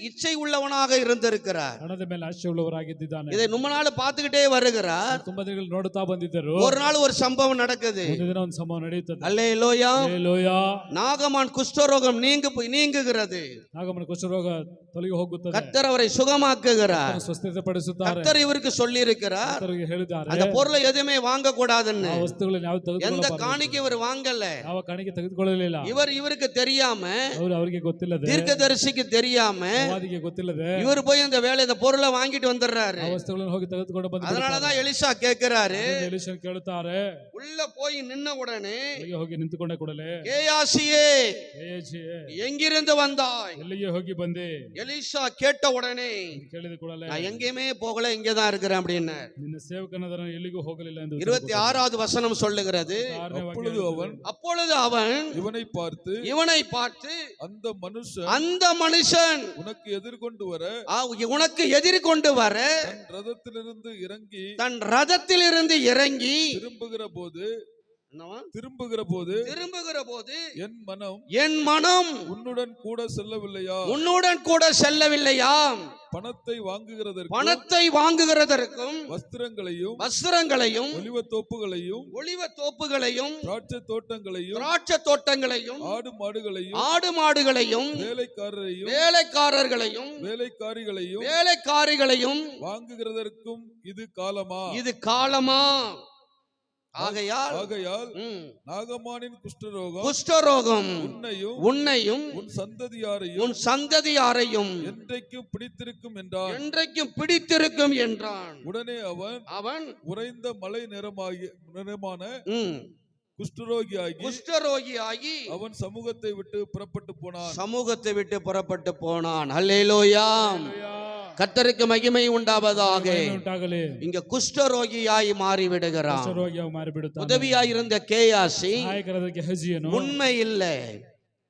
இச்சை உள்ளவனாக இருந்திருக்கிறார். ಹಣದ ಮೇಲೆ ಆಸೆ ಉಳ್ಳವರಾಗಿದ್ದಾನೆ. இதை ரொம்ப நாள் பாத்துக்கிட்டே வருகிறார். ತುಂಬಾ ದಿನಗಳು ನೋಡುತ್ತಾ ಬಂದಿದ್ದರು. ஒரு நாள் ஒரு சம்பவம் நடக்குது. ಒಂದು ದಿನ ಒಂದು ಸಂಭವ ನಡೆಯುತ್ತದೆ. அல்லேலூயா. ಹಲ್ಲೆಲೂಯಾ. நாகமான் குஷ்டரோகம் நீங்குகிறது. ನಾಗಮನ ಕುಷ್ಠರೋಗ ತೊಲಗಿ ಹೋಗುತ್ತದೆ. கர்த்தர் அவரை சுகமாக்குகிறார். ಸ್ವಸ್ಥತೆ ಪಡಿಸುತ್ತಾರೆ. கர்த்தர் இவருக்கு சொல்லி இருக்கிறார், ಕರ್ತರಿಗೆ ಹೇಳಿದ್ದಾರೆ, அந்த பொருளை எதுவுமே வாங்க கூடாதுன்னு. ಆ ವಸ್ತುಗಳನ್ನು ಯಾವ எந்த ತೆಗೆದುಕೊಳ್ಳಬಾರದು. காணிக்கை இவர் வாங்கல. ಯಾವ ಕಾಣಿಕೆ ತೆಗೆದುಕೊಳ್ಳಲಿಲ್ಲ. இவருக்கு தெரியாம, ಅವರಿಗೆ ಗೊತ್ತಿಲ್ಲದೆ, தீர்க்கதரிசிக்கு தெரியாம, ಪ್ರವಾದಿಗೆ ಗೊತ್ತಿಲ್ಲದೆ, இவர் போய் அந்த இந்த பொருளை வாங்கிட்டு வந்துடுறாரு. ಆ ವಸ್ತುಗಳನ್ನು ಹೋಗಿ ತೆಗೆದುಕೊಂಡು ಬಂದು, அதனாலதான் எலிசா கேட்கிறாரு, ಎಲೀಷನ್ ಕೇಳುತ್ತಾರೆ, உள்ள போய் நின்ன உடனே ಹೋಗಿ ನಿಂತುಕೊಂಡ ಕೂಡಲೇ, கேயாசியே, எங்கிருந்து வந்தாய்? ಎಲ್ಲಿಗೆ ಹೋಗಿ ಬಂದೆ? எலிசா கேட்ட உடனே, ಕೇಳಿದ ಕೂಡಲೇ, நான் எங்கேயுமே போகல, இங்கதான் இருக்கிறேன் அப்படின்னு. ನಿನ್ನ ಸೇವಕನಾದ ಎಲ್ಲಿಗೂ ಹೋಗಲಿಲ್ಲ ಎಂದು. 26வது வசனம் சொல்லுகிறது, அப்பொழுது அவன் இவனை பார்த்து அந்த மனுஷன் உனக்கு எதிர்கொண்டு வர தன் ரதத்திலிருந்து இறங்கி திரும்புகிற போது என் மனம் உன்னுடன் கூட செல்லவில்லையா? பணத்தை வாங்குகிறதற்கும் வஸ்திரங்களையும் ஒலிவ தோப்புகளையும் திராட்சை தோட்டங்களையும் ஆடு மாடுகளையும் வேலைக்காரிகளையும் வாங்குகிறதற்கும் இது காலமா? ஆகையால் நாகமானின் குஷ்டரோகம் உன்னையும் உன் சந்ததியாரையும் என்றைக்கும் பிடித்திருக்கும் என்றான். உடனே அவன் உறைந்த மலை நிறமான குஷ்டரோகியாகி அவன் சமூகத்தை விட்டு புறப்பட்டு போனான். சமூகத்தை விட்டு புறப்பட்டு போனான். அல்லேலூயா. கர்த்தருக்கு மகிமை உண்டாவதாக. ಉಂಟಾಗಲಿ. இங்க குஷ்டரோகியாய் மாறி விடுகிறான். ಕುಷ್ಠರೋಗಿಯಾಗಿ ಮಾರಿಬಿಡುತ್ತಾನೆ. உதவியாயிருந்த கேயாசி ಸಹಾಯಕರಾದ ಗೆಹಜಿಯನು உண்மை இல்லை,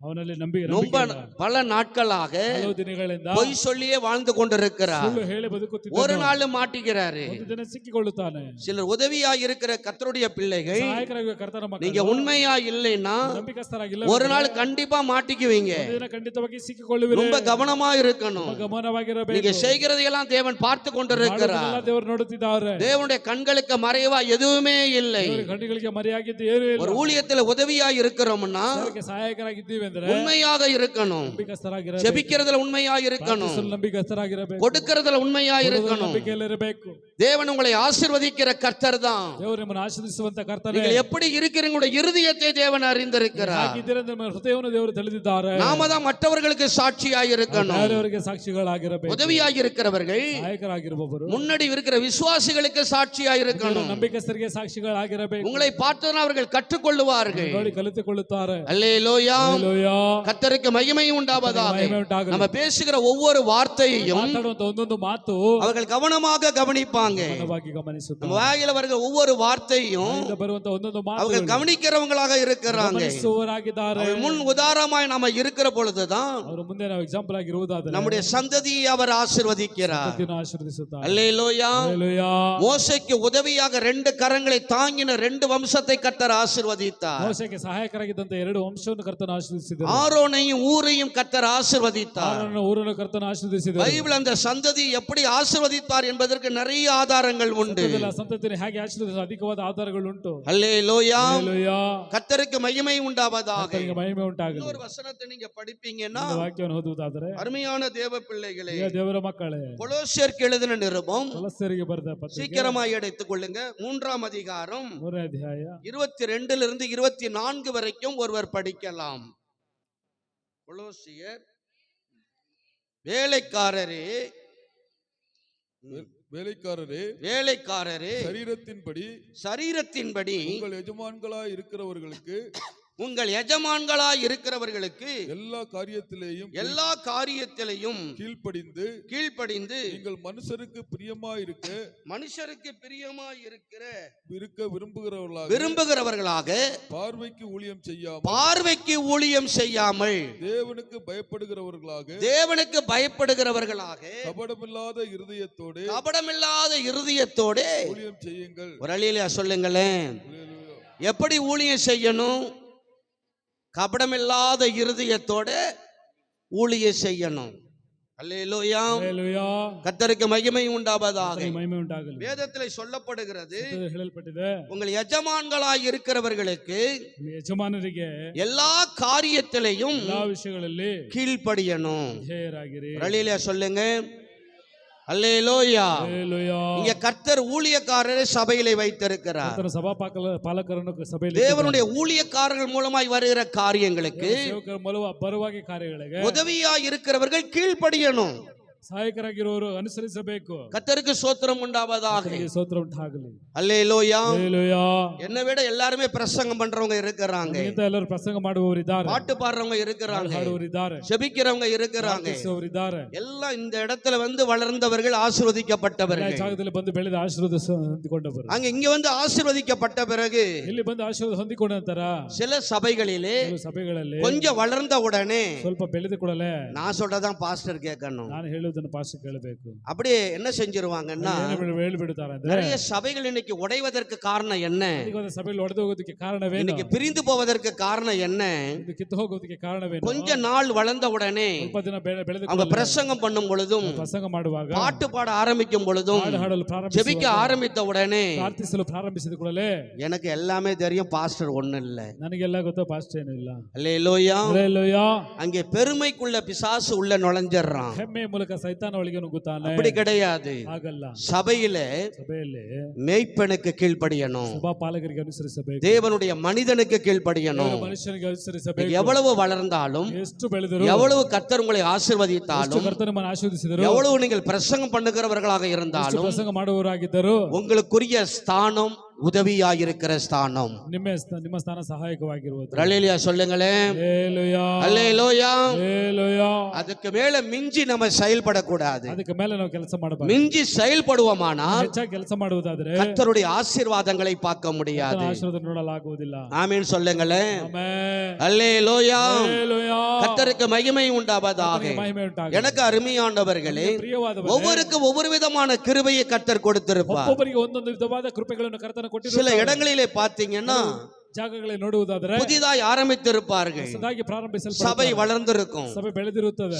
ಅವನಲ್ಲಿ ரொம்ப பல நாட்களாக ಹಲವು ದಿನಗಳಿಂದ பொய் சொல்லியே வாழ்ந்து கொண்டிருக்கிறார். ಸುಳ್ಳು ಹೇಳಿ ஒரு ಬದುಕುತ್ತಿದ್ದಾನೆ. நாள் மாட்டிக்கிறாரு. ಒಂದು ದಿನ ಸಿಕ್ಕಿಕೊಳ್ಳುತ್ತಾನೆ. சிலர் உதவியாய் இருக்கிற கர்த்தருடைய பிள்ளைகள் ಸಹಾಯಕರಾಗಿ ಕರ್ತನ நீங்க ಮಕ್ಕಳು உண்மையா இல்லைன்னா ನಂಬಿಕಸ್ಥರಾಗಿಲ್ಲ. ஒரு நாள் கண்டிப்பா மாட்டிக்குவீங்க. ಒಂದು ದಿನ ಖಂಡಿತವಾಗಿ ಸಿಕ್ಕಿಕೊಳ್ಳುವಿರಿ. ரொம்ப கவனமா இருக்கணும். ரொம்ப ಗಮನವಾಗಿರಬೇಕು. நீங்க செய்கிறதையெல்லாம் தேவன் பார்த்து கொண்டிருக்கிறார். ಮಾಡುವುದನ್ನೆಲ್ಲ ದೇವರು ನೋಡುತ್ತಿದ್ದಾರೆ. தேவனுடைய கண்களுக்கு மறைவா எதுவுமே இல்லை. ದೇವರ ಕಣ್ಣುಗಳಿಗೆ ಮರೆಯಾಗಿದ್ದು ಏನೂ ಇಲ್ಲ. ஒரு ஊழியத்துல உதவியாய் இருக்கிறோம்னா ಅದಕ್ಕೆ ಸಹಾಯಕರಾಗಿದ್ದೀವಿ ಅಂದ್ರೆ உண்மையாக இருக்கணும். ನಂಬಿಕಸ್ಥರಾಗಿರಬೇಕು. ஜெபிக்கிறதுல உண்மையா இருக்கணும். ಪ್ರಾರ್ಥಿಸಲು ನಂಬಿಕಸ್ಥರಾಗಿರಬೇಕು. கொடுக்கிறதுல உண்மையா இருக்கணும். ನಂಬಿಕೆಯಲ್ಲಿರಬೇಕು. தேவன் உங்களை ஆசீர்வதிக்கிற கர்த்தர் தான். ದೇವರು ನಿಮ್ಮನ್ನು ಆಶೀರ್ವದಿಸುವಂತ ಕರ್ತನೇ. நீங்கள் எப்படி இருக்கிறீங்களுடைய இருதயத்தை தேவன் அறிந்திருக்கிறார். ಹಾಗಿದ್ದೀರಾ ನಿಮ್ಮ ಹೃದಯವನ್ನು ದೇವರು ತಿಳಿದಿದ್ದಾರೆ. நாம தான் மற்றவர்களுக்கு சாட்சியாய் இருக்கணும். ಬೇರೆಯವರಿಗೆ ಸಾಕ್ಷಿಗಳಾಗಿರಬೇಕು. உதவியாய் இருக்கிறவர்கள் ನಾಯಕರಾಗಿರುವವರು முன்னாடி இருக்கிற விசுவாசிகளுக்கு சாட்சியாய் இருக்கணும். ನಂಬಿಕಸ್ಥರಿಗೆ ಸಾಕ್ಷಿಗಳಾಗಿರಬೇಕು. உங்களை பார்த்துதான் அவர்கள் கற்றுக்கொள்ளுவார்கள். ನೋಡಿ ಕಲಿತುಕೊಳ್ಳುತ್ತಾರೆ. அல்லேலூயா. ಹಲ್ಲೆಲೂಯಾ. கர்த்தருக்கு மகிமை உண்டாவதாக. ಮಹಿಮೆ ಉಂಟಾಗಲಿ. நம்ம பேசுகிற ஒவ்வொரு வார்த்தையையும் ಮಾತಾಡುವಂತ ಒಂದೊಂದು ಮಾತು அவர்கள் கவனமாக கவனிப்பாங்க. ಗಮನವಾಗಿ ಗಮನಿಸುತ್ತಾರೆ. நம்ம வாயில வருகிற ஒவ்வொரு வார்த்தையும் ಬಾಯಿಂದ ಬರುವಂತ ಒಂದೊಂದು ಮಾತು அவர்கள் கவனிக்கிறவங்களாக இருக்கிறாங்க. ಗಮನಿಸುವವರಾಗಿದ್ದಾರೆ. அவர் முன் உதாரணமாய் நாம இருக்கிற பொழுதுதான் ಅವರ ಮುಂದೆ ನಾವು ಎಕ್ಸಾಂಪಲ್ ಆಗಿರುವುದಾದರೆ நம்முடைய சந்ததியை அவர் ஆசீர்வதிக்கிறார். ಸಂತತಿಯನ್ನು ಆಶೀರ್ವದಿಸುತ್ತಾರೆ. அல்லேலூயா. ಹಲ್ಲೆಲೂಯಾ. மோசேக்கு உதவியாக 2 கரங்களை தாங்கின 2 வம்சத்தை கர்த்தர் ஆசீர்வதித்தார். ಮೋಶೆಗೆ ಸಹಾಯಕರಾಗಿದ್ದಂತ 2 ವಂಶವನ್ನು ಕರ್ತನ ಆಶೀರ್ವದಿಸಿದರು. ஆரோனையும் ஊரையும் கர்த்தர் ஆசீர்வதித்தார். ಆರೋನನ ಊರನ್ನು ಕರ್ತನ ಆಶೀರ್ವದಿಸಿದರು. பைபிள் அந்த சந்ததி எப்படி ஆசீர்வதித்தார் என்பதற்கு நிறைய ஆதாரங்கள் உண்டு. ಸಂತತಿಯನ್ನು ಹೇಗೆ ಆಶೀರ್ವದಿಸಿದ ಅಧಿಕವಾದ ಆಧಾರಗಳುಂಟು. அல்லேலூயா. ಹಲ್ಲೆಲೂಯಾ. கர்த்தருக்கு மகிமை உண்டாவதாக. ಕರ್ತನಿಗೆ ಮಹಿಮೆ ಉಂಟಾಗಲಿ. இன்னொரு வசனத்தை நீங்க படிப்பீங்கன்னா இந்த ವಾಕ್ಯವನ್ನು ಓದುವುದಾದರೆ அருமையான தேவ பிள்ளைகளே, ದೇವರ ಮಕ್ಕಳೇ, கொலோசியருக்கு எழுதின நிருபம் ಕೊಲೊಸ್ಸರಿಗೆ ಬರೆದ ಪತ್ರಿಕೆ சீக்கிரமாய் எடுத்துக் கொள்ளுங்க. 3ஆம் அதிகாரம் 3ನೇ ಅಧ್ಯಾಯ 22 24 வரைக்கும் ஒருவர் படிக்கலாம். கொலோசியர் வேலைக்காரரே சரீரத்தின்படி உங்கள் எஜமான்களாய் இருக்கிறவர்களுக்கு எல்லா காரியத்திலேயும் கீழ்ப்படிந்து நீங்கள் மனுஷருக்கு பிரியமாய் இருக்க விரும்புகிறவர்களாக பார்வைக்கு ஊழியம் செய்யாமல் தேவனுக்கு பயப்படுகிறவர்களாக கபடமில்லாத இருதயத்தோடு ஊழியம் செய்யுங்கள். ஒரு அல்லேலூயா சொல்லுங்களேன். எப்படி ஊழியம் செய்யணும்? கபடமில்லாத இருதயத்தோட ஊழியம் செய்யணும். அல்லேலூயா. ಹಲ್ಲೆಲೂಯಾ. கர்த்தருக்கு மகிமை உண்டாவதாக. ಮಹಿಮೆ ಉಂಟಾಗಲಿ. வேதத்திலே சொல்லப்படுகிறது, ಹೇಳಲ್ಪಟ್ಟಿದೆ, உங்கள் எஜமான்களாய் இருக்கிறவர்களுக்கு ಯಜಮಾನರಿಗೆ எல்லா காரியத்திலையும் ಎಲ್ಲಾ ವಿಷಯಗಳಲ್ಲಿ கீழ்ப்படியணும். ವಿಧೇಯರಾಗಿರಿ. அல்லேலூயா சொல்லுங்க. அல்லேலூயா. ಹಲ್ಲೆಲೂಯಾ. இங்க கர்த்தர் ஊழியக்காரரை சபையிலே வைத்திருக்கிறார். ಕರ್ತನ ಸಭಾ ಪಾಲಕರನ್ನು ಸಭೆಯಲ್ಲಿ தேவனுடைய ஊழியக்காரர்கள் மூலமாய் வருகிற காரியங்களுக்கு ಸೇವಕರ ಬರುವಾಗಿ ಕಾರ್ಯಗಳಿಗೆ உதவியாய் இருக்கிறவர்கள் கீழ்ப்படியணும். ಸಹಾಯಕರಾಗಿರುವವರು ಅನುಸರಿಸಬೇಕು. கர்த்தருக்கு ஸ்தோத்திரம் உண்டாவதாக. ಸ್ತೋತ್ರ ಉಂಟಾಗಲಿ. அல்லேலூயா. ಹಲ್ಲೆಲೂಯಾ. என்னை விட எல்லாருமே பிரசங்கம் பண்றவங்க இருக்கிறாங்க. ಎಲ್ಲರೂ ಪ್ರಸಂಗ ಮಾಡುವವರು ಇದ್ದಾರೆ. பாட்டு பாடுறவங்க இருக்கிறாங்க. ಹಾಡುವವರು ಇದ್ದಾರೆ. ஜெபிக்கிறவங்க இருக்கிறாங்க. ಇದ್ದಾರೆ. எல்லாம் இந்த இடத்துல வந்து வளர்ந்தவர்கள் ஆசீர்வதிக்கப்பட்டவர்கள். ಜಾಗದಲ್ಲಿ ಬಂದು ಬೆಳೆದ ಆಶೀರ್ವಾದ ಹೊಂದಿಕೊಂಡವರು. அங்க இங்க வந்து ஆசீர்வதிக்கப்பட்ட பிறகு ಇಲ್ಲಿ ಬಂದು ಆಶೀರ್ವಾದ ಹೊಂದಿಕೊಂಡ ನಂತರ சில சபைகளிலே ಸಭೆಗಳಲ್ಲಿ கொஞ்சம் வளர்ந்த உடனே ಸ್ವಲ್ಪ ಬೆಳೆದ ಕೂಡಲೇ நான் சொல்றதான் பாஸ்டர் கேட்கணும். ನಾನು ಹೇಳುವುದನ್ನು ಪಾಸ್ಟರ್ ಕೇಳಬೇಕು. அப்படியே என்ன செஞ்சிருவாங்கன்னா ಹೇಳಿಬಿಡುತ್ತಾರೆ. நிறைய சபைகள் இன்னைக்கு உடைவதற்கு காரணம் என்ன? ಸಭೆಯಲ್ಲಿ ಒಡೆದು ಹೋಗೋದಕ್ಕೆ ಕಾರಣವೇನು? இன்னைக்கு பிரிந்து போவதற்கு காரணம் என்ன? ಕಿತ್ತು ಹೋಗೋದಕ್ಕೆ ಕಾರಣವೇನು? கொஞ்ச நாள் வளர்ந்த உடனே ಸ್ವಲ್ಪ ದಿನ ಬೆಳೆದ அவங்க பிரசங்கம் பண்ணும் பொழுதும் ಪ್ರಸಂಗ ಮಾಡುವಾಗ பாட்டு பாட ஆரம்பிக்கும் பொழுதும் ಹಾಡಲು ஜெபிக்க ஆரம்பித்த உடனே ಪ್ರಾರ್ಥಿಸಲು ಪ್ರಾರಂಭಿಸಿದ ಕೂಡಲೇ எனக்கு எல்லாமே தெரியும் பாஸ்டர் ஒண்ணு இல்ல. ನನಗೆಲ್ಲ ಗೊತ್ತು, ಪಾಸ್ಟರ್ ಏನು ಇಲ್ಲ. அல்லேலூயா. ಹಲ್ಲೆಲೂಯಾ. அங்கே பெருமைக்குள்ள பிசாசு உள்ள நுழைஞ்சிடறான். ಹೆಮ್ಮೆ ಮೂಲಕ ಸೈತಾನ ಒಳಗೆ ನುಗ್ಗುತ್ತಾನೆ. அப்படி கிடையாது. ಹಾಗಲ್ಲ. சபையிலே மேய்ப்பனுக்கு கீழ்ப்படியணும். ಸಭಾ ಪಾಲಕರಿಗೆ ಅನುಸರಿಸಬೇಕು. தேவனுடைய மனிதனுக்கு கீழ்ப்படியணும். ಮನುಷ್ಯನಿಗೆ ಅನುಸರಿಸಬೇಕು. எவ்வளவு வளர்ந்தாலும் ಎಷ್ಟು ಬೆಳೆದರು, எவ்வளவு கர்த்தர் உங்களை ஆசீர்வதித்தாலும் ಕರ್ತನು ನಮ್ಮನ್ನು ಆಶೀರ್ವದಿಸಿದರು, எவ்வளவு நீங்கள் பிரசங்கம் பண்ணுகிறவர்களாக இருந்தாலும் ಪ್ರಸಂಗ ಮಾಡುವವರಾಗಿದ್ದರು உங்களுக்குரிய ஸ்தானம் உதவியாயிருக்கிற ஸ்தானம். ನಿಮ್ಮ ಸ್ಥಾನ ಸಹಾಯಕವಾಗಿರುವುದು. அல்லேலூயா சொல்லுங்களேன். ஹalleluya அல்லேலூயா. ஹalleluya. அதுக்கு மேல மிஞ்சி நம்ம செயல்படக்கூடாது. ಅದಕ್ಕೆ ಮೇಲೆ ನಾವು ಕೆಲಸ ಮಾಡಬಾರದು. மிஞ்சி செயல்படுவோமானால் ಹೆಚ್ಚಾಗಿ ಕೆಲಸ ಮಾಡುವುದಾದರೆ கர்த்தருடைய ஆசீர்வாதங்களை பார்க்க முடியாது. ಆಶೀರ್ವಾದ ನೋಡಲಾಗುವುದಿಲ್ಲ. ஆமென் சொல்லுங்களேன். ಆಮೆನ್. அல்லேலூயா. ஹalleluya. கர்த்தருக்கு மகிமை உண்டாவதாக. ಮಹಿಮೆ ಉಂಟಾಗಲಿ. எனக்கு அருமையானவர்களே, ಪ್ರಿಯವಾದವರೇ, ஒவ்வொருக்கு ஒவ்வொரு விதமான கிருபையை கர்த்தர் கொடுத்திருப்பார். ಒಬ್ಬೊಬ್ಬರಿಗೆ ಒಂದೊಂದು ವಿಧವಾದ ಕೃಪೆಗಳನ್ನು ಕರ್ತನ சில ಕೊಟ್ಟಿರುತ್ತಾರೆ. இடங்களிலே பார்த்தீங்கன்னா ಜಾಗಗಳಲ್ಲಿ ನೋಡುವುದಾದರೆ புதிதாய் ஆரம்பித்திருப்பார்கள். ಹೊಸದಾಗಿ ಪ್ರಾರಂಭಿಸಲ್ಪಟ್ಟ சபை வளர்ந்திருக்கும். ಸಭೆ ಬೆಳೆದಿರುತ್ತದೆ.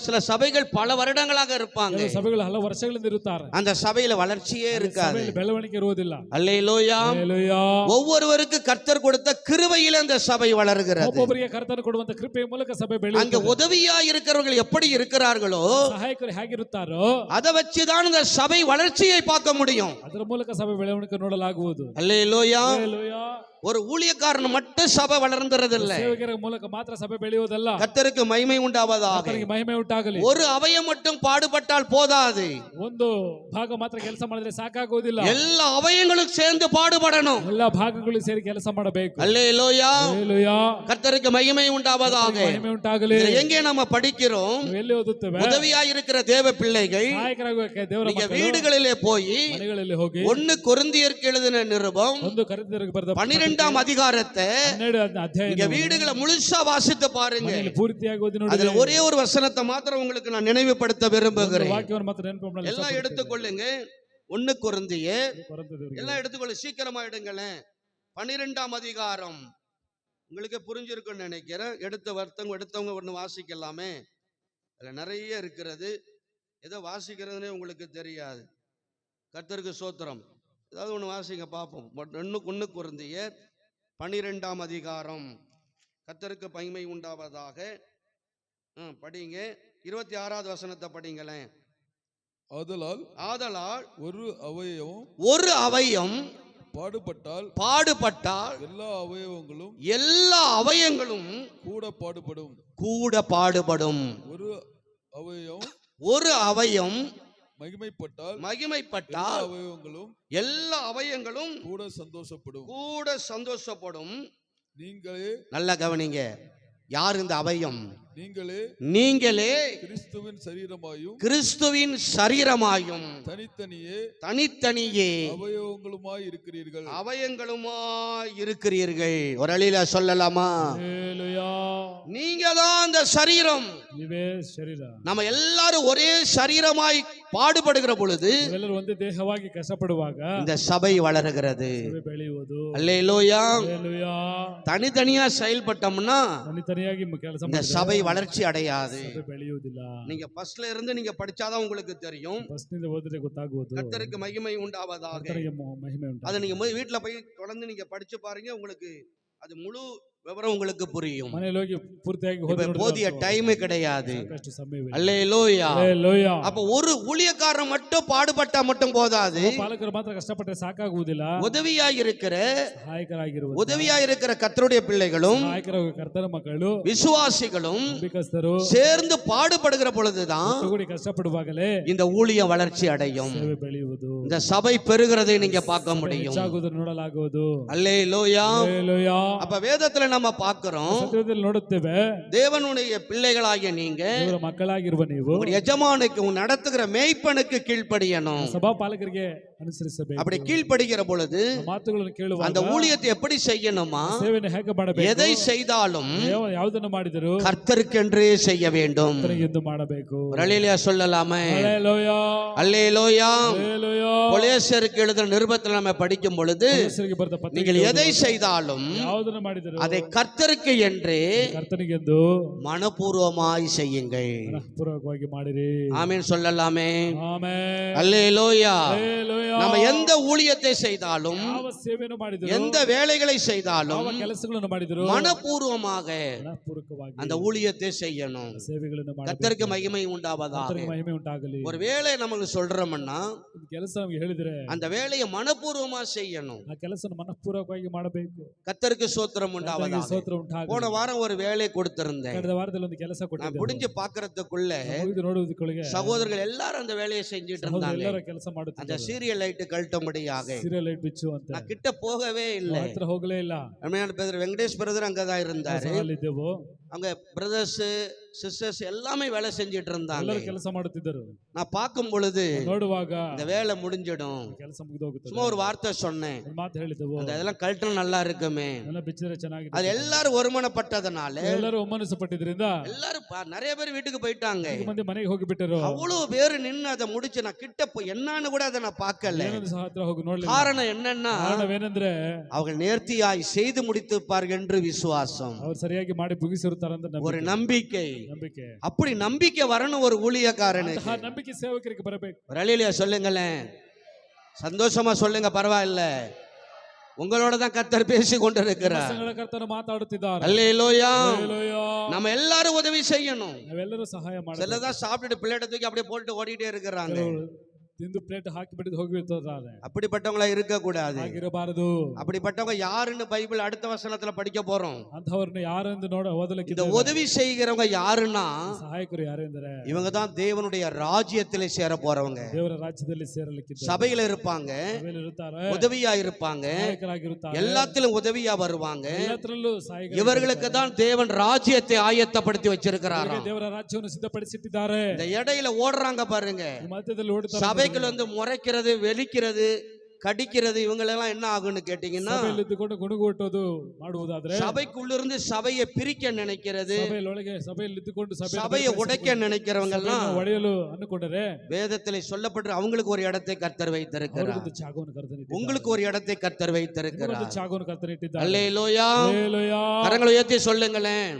சில சபைகள் பல வருடங்களாக இருப்பாங்க. ಕೆಲವು ಸಭೆಗಳು ಹಲವು ವರ್ಷಗಳಿಂದ ಇರುತ್ತಾರೆ. அந்த சபையில வளர்ச்சியே இருக்காது. ಸಭೆಯಲ್ಲಿ ಬೆಳವಣಿಗೆ ಇರುವುದಿಲ್ಲ. அல்லேலூயா. ಹalleluya. ஒவ்வொருவருக்கு கர்த்தர் கொடுத்த கிருபையில அந்த சபை வளர்கிறது. ಒಬ್ಬೊಬ್ಬರಿಗೆ ಕರ್ತನ ಕೊಡುವಂತ ಕೃಪೆಯ ಮೂಲಕ ಸಭೆ அங்க ಬೆಳೆಯುತ್ತದೆ. உதவியா இருக்கிறவர்கள் எப்படி இருக்கிறார்களோ ಸಹಾಯಕರು ಹೇಗಿರುತ್ತಾರೋ அதை வச்சுதான் இந்த சபை வளர்ச்சியை பார்க்க முடியும். ಅದರ ಮೂಲಕ ಸಭೆ ಬೆಳವಣಿಗೆ ನೋಡಲಾಗುವುದು. அல்லேலூயா. ಹalleluya. ஒரு ஊழியக்காரன் மட்டும் சபை வளர்ந்துறதில்லை. ಸೇವಕರ ಮೂಲಕ ಮಾತ್ರ ಸಭೆ ಬೆಳೆಯುವುದಲ್ಲ. கர்த்தருக்கு மகிமை உண்டாவதாக. ಕರ್ತನಿಗೆ ಮಹಿಮೆ ಉಂಟಾಗಲಿ. ஒரு அவயம் மட்டும் பாடுபட்டால் போதாது. ಒಂದು ಭಾಗ ಮಾತ್ರ ಕೆಲಸ ಮಾಡಿದ್ರೆ ಸಾಕಾಗುವುದಿಲ್ಲ. எல்லா அவயங்களும் சேர்ந்து பாடுபடணும். ಎಲ್ಲ ಭಾಗಗಳು ಸೇರಿ ಕೆಲಸ ಮಾಡಬೇಕು. அல்லேலூயா. ಹalleluya. கர்த்தருக்கு மகிமை உண்டாவதாக. ಮಹಿಮೆ ಉಂಟಾಗಲಿ. இதை எங்கே நம்ம படிக்கிறோம்? ನಾವು ಎಲ್ಲಿ ಓದುತ್ತೇವೆ? உதவியா இருக்கிற தேவ பிள்ளைகள் ಸಹಾಯಕರಾಗುವ ದೇವರ நீங்க ಮಕ್ಕಳು வீடுகளிலே போய் ಮನೆಗಳಲ್ಲಿ ಹೋಗಿ 1 ಕೊರಿಂಥಿಯருக்கு எழுதின நிருபம் ಒಂದು ಕೊರಿಂಥಿಯರಿಗೆ ಬರೆದ 12ஆம் அதிகாரத்தை 12 ಅಧ್ಯಾಯ நீங்க வீடுகளை முழுசா வாசித்து பாருங்க. ಮನೆಯಲ್ಲಿ ಪೂರ್ತಿಯಾಗಿ ಓದಿ ನೋಡಿ. அதுல ஒரே ஒரு வசனத்தை மாத்திரம் உங்களுக்கு நான் நினைவுபடுத்த விரும்புகிறேன். ವಾಕ್ಯವನ್ನು ಮಾತ್ರ ನೆನಪು ಮಾಡಲು எல்லாம் எடுத்துக்கொள்ளுங்க. 1 கொரிந்தியர் ಕೊರಿಂಥದವರಿಗೆ எல்லாம் எடுத்துக்கொள்ள சீக்கிரமா எடுங்களேன். 12ஆம் அதிகாரம் உங்களுக்கு புரிஞ்சிருக்கும்னு நினைக்கிறேன். எடுத்தவங்க ஒண்ணு வாசிக்கலாமே. அதுல நிறைய இருக்கிறது. ஏதோ வாசிக்கிறதுனே உங்களுக்கு தெரியாது. கர்த்தருக்கு ஸ்தோத்திரம். ஏதாவது ஒண்ணு வாசிங்க பார்ப்போம். 1 கொரிந்தியர் 12ஆம் அதிகாரம். கர்த்தருக்கு மகிமை உண்டாவதாக. படிங்க. 26வது வசனத்தை படிங்களேன். ஆதலால் ஒரு அவயம் பாடுபட்டால் எல்லா அவயங்களும் கூட பாடுபடும். ஒரு அவயம் மகிமைப்பட்டால் எல்லா அவயங்களும் கூட சந்தோஷப்படும். நல்ல கவனிங்க. யார் இந்த அவயம்? நீங்களே கிறிஸ்துவின் சரீரமாயும் தனித்தனியே அவயங்களுமாய் இருக்கிறீர்கள். ஒரு அழில சொல்லலாமா? நீங்க தான் அந்த சரீரம். நம்ம எல்லாரும் ஒரே சரீரமாய் பாடுபடுகிற பொழுது ಎಲ್ಲರೂ ಒಂದೇ ದೇಹವಾಗಿ ಕಷ್ಟಪಡುವಾಗ இந்த சபை வளருகிறது. ಸಭೆ ಬೆಳೆಯುವುದು. அல்லேலூயா. ಹalleluya. தனித்தனியா செயல்பட்டோம்னா ತನಿತನಿಯಾಗಿ ಕೆಲಸ இந்த சபை வளர்ச்சி அடையாது. ಸಭೆ ಬೆಳೆಯುವುದಿಲ್ಲ. நீங்க ஃபர்ஸ்ட்ல இருந்து நீங்க படிச்சாதான் உங்களுக்கு தெரியும். ಫಸ್ಟ್ ನಿಂದ ಓದಿದ್ರೆ ಗೊತ್ತಾಗುವುದು. கர்த்தருக்கு மகிமை உண்டாவதாக. ಕರ್ತನಿಗೆ ಮಹಿಮೆ ಉಂಟಾಗಲಿ. அதை நீங்க வீட்ல போய் தொடர்ந்து நீங்க படிச்சு பாருங்க. உங்களுக்கு அது முழு விவரம் உங்களுக்கு புரியும். ಮನೆಯಲ್ಲಿ ಹೋಗಿ ಪೂರ್ತಿಯಾಗಿ இப்ப போதிய டைம் கிடையாது. ಸಾಕಷ್ಟು ಸಮಯವಿಲ್ಲ. அல்லேலூயா. ಹalleluya. அப்ப ஒரு ஊழியக்காரன் மட்டும் பாடுபட்டா மட்டும் போதாது. ಪಾಲಕರು ಮಾತ್ರ ಕಷ್ಟಪಟ್ಟರೆ ಸಾಕಾಗುವುದಿಲ್ಲ. உதவியாய் இருக்கிற ಸಹಾಯಕರಾಗಿರುವ கர்த்தருடைய பிள்ளைகளும் ಸಹಾಯಕರಾಗುವ ಕರ್ತನ ಮಕ್ಕಳು விசுவாசிகளும் ನಂಬಿಕಸ್ಥರು சேர்ந்து பாடுபடுகிற பொழுதுதான் ಒಟ್ಟುಗೂಡಿ ಕಷ್ಟಪಡುವಾಗಲೇ இந்த ஊழியம் வளர்ச்சி அடையும். ಸೇವೆ ಬೆಳೆಯುವುದು. இந்த சபை பெருகிறதை நீங்க பார்க்க முடியும். ಹೆಚ್ಚಾಗುವುದನ್ನು ನೋಡಲಾಗುವುದು. அல்லேலூயா. ಹalleluya. அப்ப வேதத்துல நம்ம பார்க்கிறோம். ಸತ್ಯದಲ್ಲಿ ನೋಡುತ್ತೇವೆ. தேவனுடைய பிள்ளைகளாகிய நீங்க ದೇವರ ಮಕ್ಕಳಾಗಿರುವ ನೀವು ஒரு எஜமானுக்கு நடத்துகிற மேய்ப்பனுக்கு கீழ்ப்படியணும். ಸಭಾ ಪಾಲಕರಿಗೆ ಅನುಸರಿಸಬೇಕು. அப்படி கீழ்ப்படிகிற பொழுது ಮಾತುಗಳನ್ನು ಕೇಳುವಾಗ அந்த ஊழியத்தை எப்படி செய்யணுமா? ಸೇವೆಯನ್ನು ಹೇಗೆ ಮಾಡಬೇಕು? எதை செய்தாலும் ಯಾವುದನ್ನು ಮಾಡಿದರೂ கர்த்தருக்கென்றே செய்ய வேண்டும். ಕರ್ತನಿಗೆಂದು ಮಾಡಬೇಕು. அல்லேலூயா சொல்லலாமே. ಹalleluya. அல்லேலூயா. ಹalleluya. கொலோசியருக்கு எழுதின நிருபத்தில் நம்ம படிக்கும் பொழுது ಕೊಲೊಸ್ಸರಿಗೆ ಬರೆದ ಪತ್ರಿಕೆ நீங்கள் எதை செய்தாலும் ಯಾವುದನ್ನು ಮಾಡಿದರೂ அதை கர்த்தருக்கு என்று ಕರ್ತನಿಗೆಂದು மனப்பூர்வமாய் செய்யுங்கள். ಮನಃಪೂರ್ವಕವಾಗಿ ಮಾಡಿರಿ. ஆமென் சொல்லலாமே. ಆಮೆನ್. அல்லேலூயா. ಹalleluya. நம்ம எந்த ஊழியத்தை செய்தாலும் ಯಾವ ಸೇವೆಯನ್ನು ಮಾಡಿದರೂ எந்த வேலைகளை செய்தாலும் ಯಾವ ಕೆಲಸಗಳನ್ನು ಮಾಡಿದರೂ மனப்பூர்வமாக ಮನಃಪೂರ್ವಕವಾಗಿ அந்த ஊழியத்தை செய்யணும். ಸೇವೆಗಳನ್ನು ಮಾಡಬೇಕು. கர்த்தருக்கு மகிமை உண்டாவதாக. ಕರ್ತನಿಗೆ ಮಹಿಮೆ ಉಂಟಾಗಲಿ. ஒரு வேலை நமக்கு சொல்றோம்னா ಕೆಲಸ ನಮಗೆ ಹೇಳಿದ್ರೆ அந்த வேலையை மனப்பூர்வமா செய்யணும். ಆ ಕೆಲಸವನ್ನು ಮನಃಪೂರ್ವಕವಾಗಿ ಮಾಡಬೇಕು. கர்த்தருக்கு ஸ்தோத்திரம் உண்டாவதாக. ಸ್ತೋತ್ರ ಉಂಟಾಗಲಿ. போன வாரம் ஒரு வேலை கொடுத்திருந்தேன். ಕಳೆದ ವಾರದಲ್ಲಿ ಒಂದು ಕೆಲಸ நான் ಕೊಟ್ಟಿದ್ದೆ. முடிஞ்சு பாக்குறதுக்குள்ள ಮುಗಿದು ನೋಡುವುದಕ್ಕೊಳಗೆ சகோதரர்கள் எல்லாரும் அந்த வேலையை செஞ்சுட்டு இருந்தாங்க. ಎಲ್ಲರೂ ಕೆಲಸ அந்த ಮಾಡುತ್ತಿದ್ದಾರೆ. சீரியல் ಲೈಟ್ ಕಳ್ಟುಂಬಡಿಯಾಗ ಸೀರಿಯಲ್ ಲೈಟ್ ಬಿಚ್ಚುವಂತೆ ನಾ ಕಿಟ್ಟ போகவே இல்லை. ಹತ್ರ ಹೋಗಲೇ ಇಲ್ಲ. அருமையான பிரதர் வெங்கடேஷ் பிரதர் அங்கதான் இருந்தாரு. ಅಲ್ಲಿದ್ದೆವು. அங்க பிரதர்ஸ் சிஸ்டர்ஸ் எல்லாமே வேலை செஞ்சிட்டு இருந்தாங்க. ಎಲ್ಲರೂ ಕೆಲಸ ಮಾಡುತ್ತಿದ್ದರು. நான் பார்க்கும் பொழுது ನೋಡುವಾಗ இந்த வேலை முடிஞ்சிடும். ಕೆಲಸ ಮುಗಿದು ಹೋಗುತ್ತದೆ. சும்மா ஒரு வார்த்தை சொன்னேன். ಒಂದು ಮಾತು ಹೇಳಿದೆವು. அதெல்லாம் கழட்டினா நல்லா இருக்குமே. ಎಲ್ಲ ಬಿಚ್ಚಿದ್ರೆ ಚೆನ್ನಾಗಿದೆ. அது எல்லாரும் ஒருமனப்பட்டதனால ಎಲ್ಲರೂ ಒಮ್ಮನಸಪಟ್ಟಿದ್ರಿಂದ எல்லாரும் நிறைய பேர் வீட்டுக்கு போயிட்டாங்க. ಮಂದಿ ಮನೆಗೆ ಹೋಗಿ ಬಿಟ್ಟರು. அவ்வளவு பேர் நின்னு அதை முடிச்சு நான் கிட்ட போய் என்னன்னு கூட அதை நான் பார்க்கல. ಸಹ ಹತ್ರ ಹೋಗಿ ನೋಡ್ಲಿಲ್ಲ. காரணம் என்னன்னா ಕಾರಣವೇನೆಂದ್ರೆ அவர்கள் நேர்த்தியாய் செய்து முடித்திருப்பார்கள் என்று விசுவாசம். ಅವರು ಸರಿಯಾಗಿ ಮಾಡಿ ಮುಗಿಸಿರುತ್ತಾರೆ ಅಂತ ஒரு நம்பிக்கை. ನಂಬಿಕೆ. அப்படி நம்பிக்கை வரணும் ஒரு ஊழியக்காரனுக்கு. ಆ ನಂಬಿಕೆ ಸೇವಕರಿಗೆ ಬರಬೇಕು. ரலிலியா சொல்லுங்களேன், சந்தோஷமா சொல்லுங்க, பரவாயில்ல. உங்களோட தான் கர்த்தர் பேசி கொண்டிருக்கிறார். ಸಂಗಡ ಕರ್ತನು ಮಾತಾಡುತ್ತಿದ್ದಾರೆ. அல்லேலூயா. ಹಲ್ಲೆಲೂಯಾ. நம்ம எல்லாரும் உதவி செய்யணும். ನಾವೆಲ್ಲರೂ ಸಹಾಯ ಮಾಡಬೇಕು. சிலதான் சாப்பிட்டுட்டு பிளேட்டை தூக்கி அப்படியே போட்டு ஓடிட்டே இருக்கிறாங்க. ತಿಂದು ಪ್ಲೇಟ್ ಹಾಕಿ ಬಿಟ್ಟು ಹೋಗಿರ್ತಾರೆ. அப்படிப்பட்டவங்களா இருக்க கூடாது. ಆಗಿರಬಾರದು. அப்படிப்பட்டவங்க யாருன்னு பைபிள் அடுத்த வசனத்துல படிக்க போறோம். ಅಂತವರನ್ನ ಯಾರೆಂದು ಓದಲಿಕ್ಕೆ. இந்த உதவி செய்கிறவங்க யாருன்னா ಸಹಾಯಕರು ಯಾರೆಂದರೆ இவங்க தான் தேவனுடைய ராஜ்யத்திலே சேர போறவங்க. ದೇವರ ರಾಜ್ಯದಲ್ಲಿ ಸೇರಲಿಕ್ಕೆ சபையில இருப்பாங்க, ಇರುತ್ತಾರೆ, உதவியா இருப்பாங்க, ಸಹಾಯಕರಾಗಿರುತ್ತಾರೆ, எல்லாத்திலும் உதவியா வருவாங்க. ಎಲ್ಲದರಲ್ಲೂ ಸಹಾಯಕ. இவர்களுக்கு தான் தேவன் ராஜ்யத்தை ஆயத்தப்படுத்தி வச்சிருக்கிறார். ದೇವರ ರಾಜ್ಯವನ್ನು ಸಿದ್ಧಪಡಿಸಿಟ್ಟಿದ್ದಾರೆ. இந்த இடையில ஓடுறாங்க பாருங்க. ಮಧ್ಯದಲ್ಲಿ ಓಡುತ್ತಾರೆ. சபைக்குள்ள வந்து முறைக்கிறது, வெளிக்கிறது, கடிக்கிறது, இவங்களெல்லாம் என்ன ஆகும்னு கேட்டீங்கன்னா ಸಭೆಯಲ್ಲಿ ಗುಣಗುಟ್ಟೋದು ಮಾಡುವುದಾದ್ರೆ சபைக்குள்ளிருந்து சபையை பிரிக்க நினைக்கிறது, ಸಭೆಯೊಳಗೆ ಸಭೆಯಲ್ಲಿ ಇದ್ದುಕೊಂಡು சபையை உடைக்க நினைக்கிறவங்க எல்லாம் ಒಡೆಯಲು ಅನ್ಕೊಂಡರೆ வேதத்தில் சொல்லப்பட்டு அவங்களுக்கு ஒரு இடத்தை கர்த்தர் வைத்திருக்கிறார். ಚಾಗವನ್ನು ಕರ್ತನೆ உங்களுக்கு ஒரு இடத்தை கர்த்தர் வைத்திருக்கிறார். ಚಾಗವನ್ನು ಕರ್ತನೆ ಇಟ್ಟಿದ್ದಾರೆ. அல்லேலூயா. ಹಲ್ಲೆಲೂಯಾ. கரங்களை உயர்த்தி சொல்லுங்களேன்.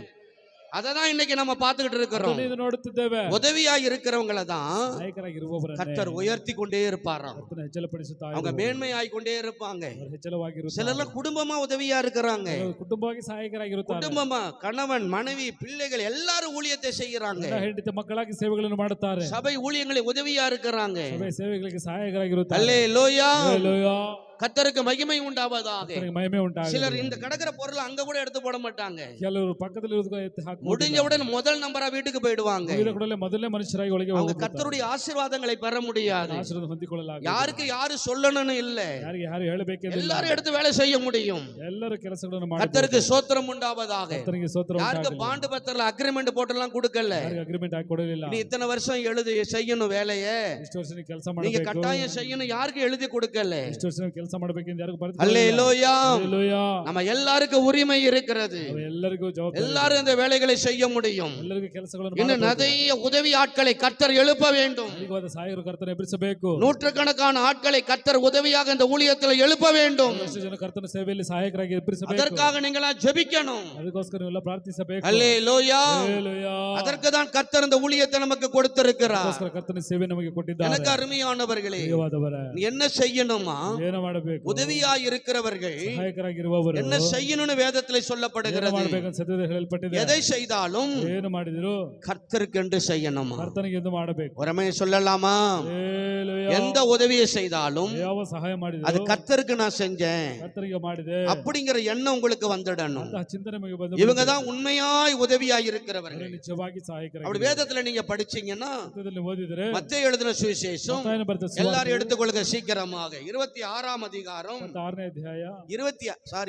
அததான் இன்னைக்கு நம்ம பார்த்துக்கிட்டு இருக்கிறோம். ಇದು ನೋಡುತ್ತಿದ್ದೇವೆ. உதவியா இருக்கிறவங்கள தான் ನಾಯಕರಾಗಿರುವವರನ್ನು கர்த்தர் உயர்த்தி கொண்டே இருப்பாராம். ಕರ್ತನೆ ಹೆಚ್ಚಳಪಡಿಸುತ್ತಾರೆ. அவங்க மேன்மையாய் கொண்டே இருப்பாங்க. ಹೆಚ್ಚಳವಾಗಿರುತ್ತಾರೆ. சிலர்லாம் குடும்பமா உதவியா இருக்கிறாங்க. ಕುಟುಂಬವಾಗಿ ಸಹಾಯಕರಾಗಿರುತ್ತಾರೆ. குடும்பமா கணவன் மனைவி பிள்ளைகள் எல்லாரும் ஊழியத்தை செய்யறாங்க. ಹೆಂಡತಿ ಮಕ್ಕಳಾಗಿ ಸೇವೆಗಳನ್ನು ಮಾಡುತ್ತಾರೆ. சபை ஊழியங்களை உதவியா இருக்கிறாங்க. ಸಭೆ ಸೇವೆಗಳಿಗೆ ಸಹಾಯಕರಾಗಿರುತ್ತಾರೆ. அல்லேலூயா. ಹಲ್ಲೆಲೂಯಾ. கர்த்தருக்கு மகிமை உண்டாவதாக. ಕರ್ತನಿಗೆ ಮಹಿಮೆ ಉಂಟಾಗಲಿ. சிலர் இந்த கடற்கரை பொருள் அங்க கூட எடுத்து போட மாட்டாங்க. ಕೆಲವರು ಪಕ್ಕದಲ್ಲಿ ಎತ್ತಿ ಹಾಕಿ முடிஞ்சவுடன் முதல் நம்பரா வீட்டுக்கு போயிடுவாங்க. ಕೂಡಲೇ ಮೊದಲನೇ ಮನುಷ್ಯರಾಗಿ ಒಳಗೆ அவங்க ಹೋಗುತ್ತಾರೆ. கர்த்தருடைய ஆசீர்வாதங்களை பெற முடியாது. ಆಶೀರ್ವಾದ ಹೊಂದಿಕೊಳ್ಳಲಾಗುವುದು. யாருக்கு யாரு சொல்லணும்னு இல்ல. ಯಾರಿಗೆ ಯಾರು ಹೇಳಬೇಕೆಂದಿಲ್ಲ. எல்லாரும் எடுத்து வேலை செய்ய முடியும். ಎಲ್ಲರೂ ಕೆಲಸಗಳನ್ನು ಮಾಡಬಹುದು. கர்த்தருக்கு ஸ்தோத்திரம் உண்டாவதாக. ಕರ್ತನಿಗೆ ಸ್ತೋತ್ರ யாருக்கு ಉಂಟಾಗಲಿ. ಬಾಂಡ್ ಪತ್ರல ಅಗ್ರಿಮೆಂಟ್ போட்டெல்லாம் கொடுக்கல. ಯಾರಿಗೆ ಅಗ್ರಿಮೆಂಟ್ ಹಾಕಿ ಕೊಡಲಿಲ್ಲ. நீ இத்தனை வருஷம் எழுதி செய்யணும் வேலையை. ಇಷ್ಟು ವರ್ಷ ನೀವು ಕೆಲಸ நீங்க ಮಾಡಬೇಕು. கட்டாயம் செய்யணும். யாருக்கு எழுதி கொடுக்கல. ಇಷ್ಟು ವರ್ಷ ನೀವು ಕೆಲಸ ಮಾಡಬೇಕೆಂದು ಯಾರಿಗೂ ಬರೆದು அல்லேலூயா. ಹಲ್ಲೆಲೂಯಾ. நம்ம எல்லாருக்கும் உரிமை இருக்கிறது. ಎಲ್ಲರಿಗೂ ಜವಾಬ್ದಾರಿ. எல்லாரும் இந்த வேலைகளை செய்ய முடியும். ಎಲ್ಲರಿಗೂ ಕೆಲಸಗಳನ್ನು இன்னும் நிறைய உதவி ஆட்களை கர்த்தர் எழுப்ப வேண்டும். ಅಧಿಕವಾದ ಸಹಾಯಕರು ಕರ್ತನ ಎಬ್ಬಿಸಬೇಕು. நூற்றுக்கணக்கான ஆட்களை கர்த்தர் உதவியாக இந்த ஊழியத்தில் எழுப்ப வேண்டும். ಎಷ್ಟು ಜನ ಕರ್ತನ ಸೇವೆಯಲ್ಲಿ ಸಹಾಯಕರಾಗಿ ಎಬ್ಬಿಸಬೇಕು. அதற்காக நீங்களா ஜெபிக்கணும். ಅದಕ್ಕೋಸ್ಕರ ನೀವೆಲ್ಲ ಪ್ರಾರ್ಥಿಸಬೇಕು. அல்லேலூயா. ಹಲ್ಲೆಲೂಯಾ. அதற்கு தான் கர்த்தர் இந்த ஊழியத்தை நமக்கு கொடுத்திருக்கிறார். ಅದಕ್ಕೋಸ್ಕರ ಕರ್ತನ ಸೇವೆ ನಮಗೆ ಕೊಟ್ಟಿದ್ದಾರೆ. எனக்கு அருமையானவர்களே, ಪ್ರಿಯವಾದವರೇ, நீ என்ன செய்யணுமா? ಏನು ಮಾಡಬೇಕು? உதவியா இருக்கிறவர்கள் ಸಹಾಯಕರಾಗಿರುವವರು என்ன செய்யணும்னு வேதத்தில் ಏನು சொல்லப்படுகிறது. ಮಾಡಬೇಕಂತ ಸತ್ಯದಲ್ಲಿ ಹೇಳಲ್ಪಟ್ಟಿದೆ. எதை செய்தாலும் ಏನು ಮಾಡಿದ್ರು கர்த்தருக்கு என்று செய்யணுமா? ಕರ್ತನಿಗೆ ಎಂದು ಮಾಡಬೇಕು. ஒருமே சொல்லலாமா? ಹಲ್ಲೆಲೂಯಾ. எந்த உதவியை செய்தாலும் ಯಾವ ಸಹಾಯ அது ಮಾಡಿದ್ರು கர்த்தருக்கு நான் செஞ்சேன் ಕರ್ತನಿಗೆ ಮಾಡಿದೆ அப்படிங்கிற எண்ணம் உங்களுக்கு வந்துடணும். ಅಂತಹ ಚಿಂತನೆ ನಮಗೆ ಬಂದು இவங்க தான் உண்மையாய் உதவியாய் இருக்கிறவர்கள். ನಿಜವಾಗಿ ಸಹಾಯಕರಾಗಿ அப்படி வேதத்துல நீங்க படிச்சீங்கன்னா ಸತ್ಯದಲ್ಲಿ ಓದಿದರೆ மத்தேயு எழுதின சுவிசேஷம் ಮತ್ತಾಯನ ಬರೆದ எல்லாரும் எடுத்துக்கொள்ளுங்க சீக்கிரமாக. 26ஆம் அதிகாரம் 6ನೇ ಅಧ್ಯಾಯ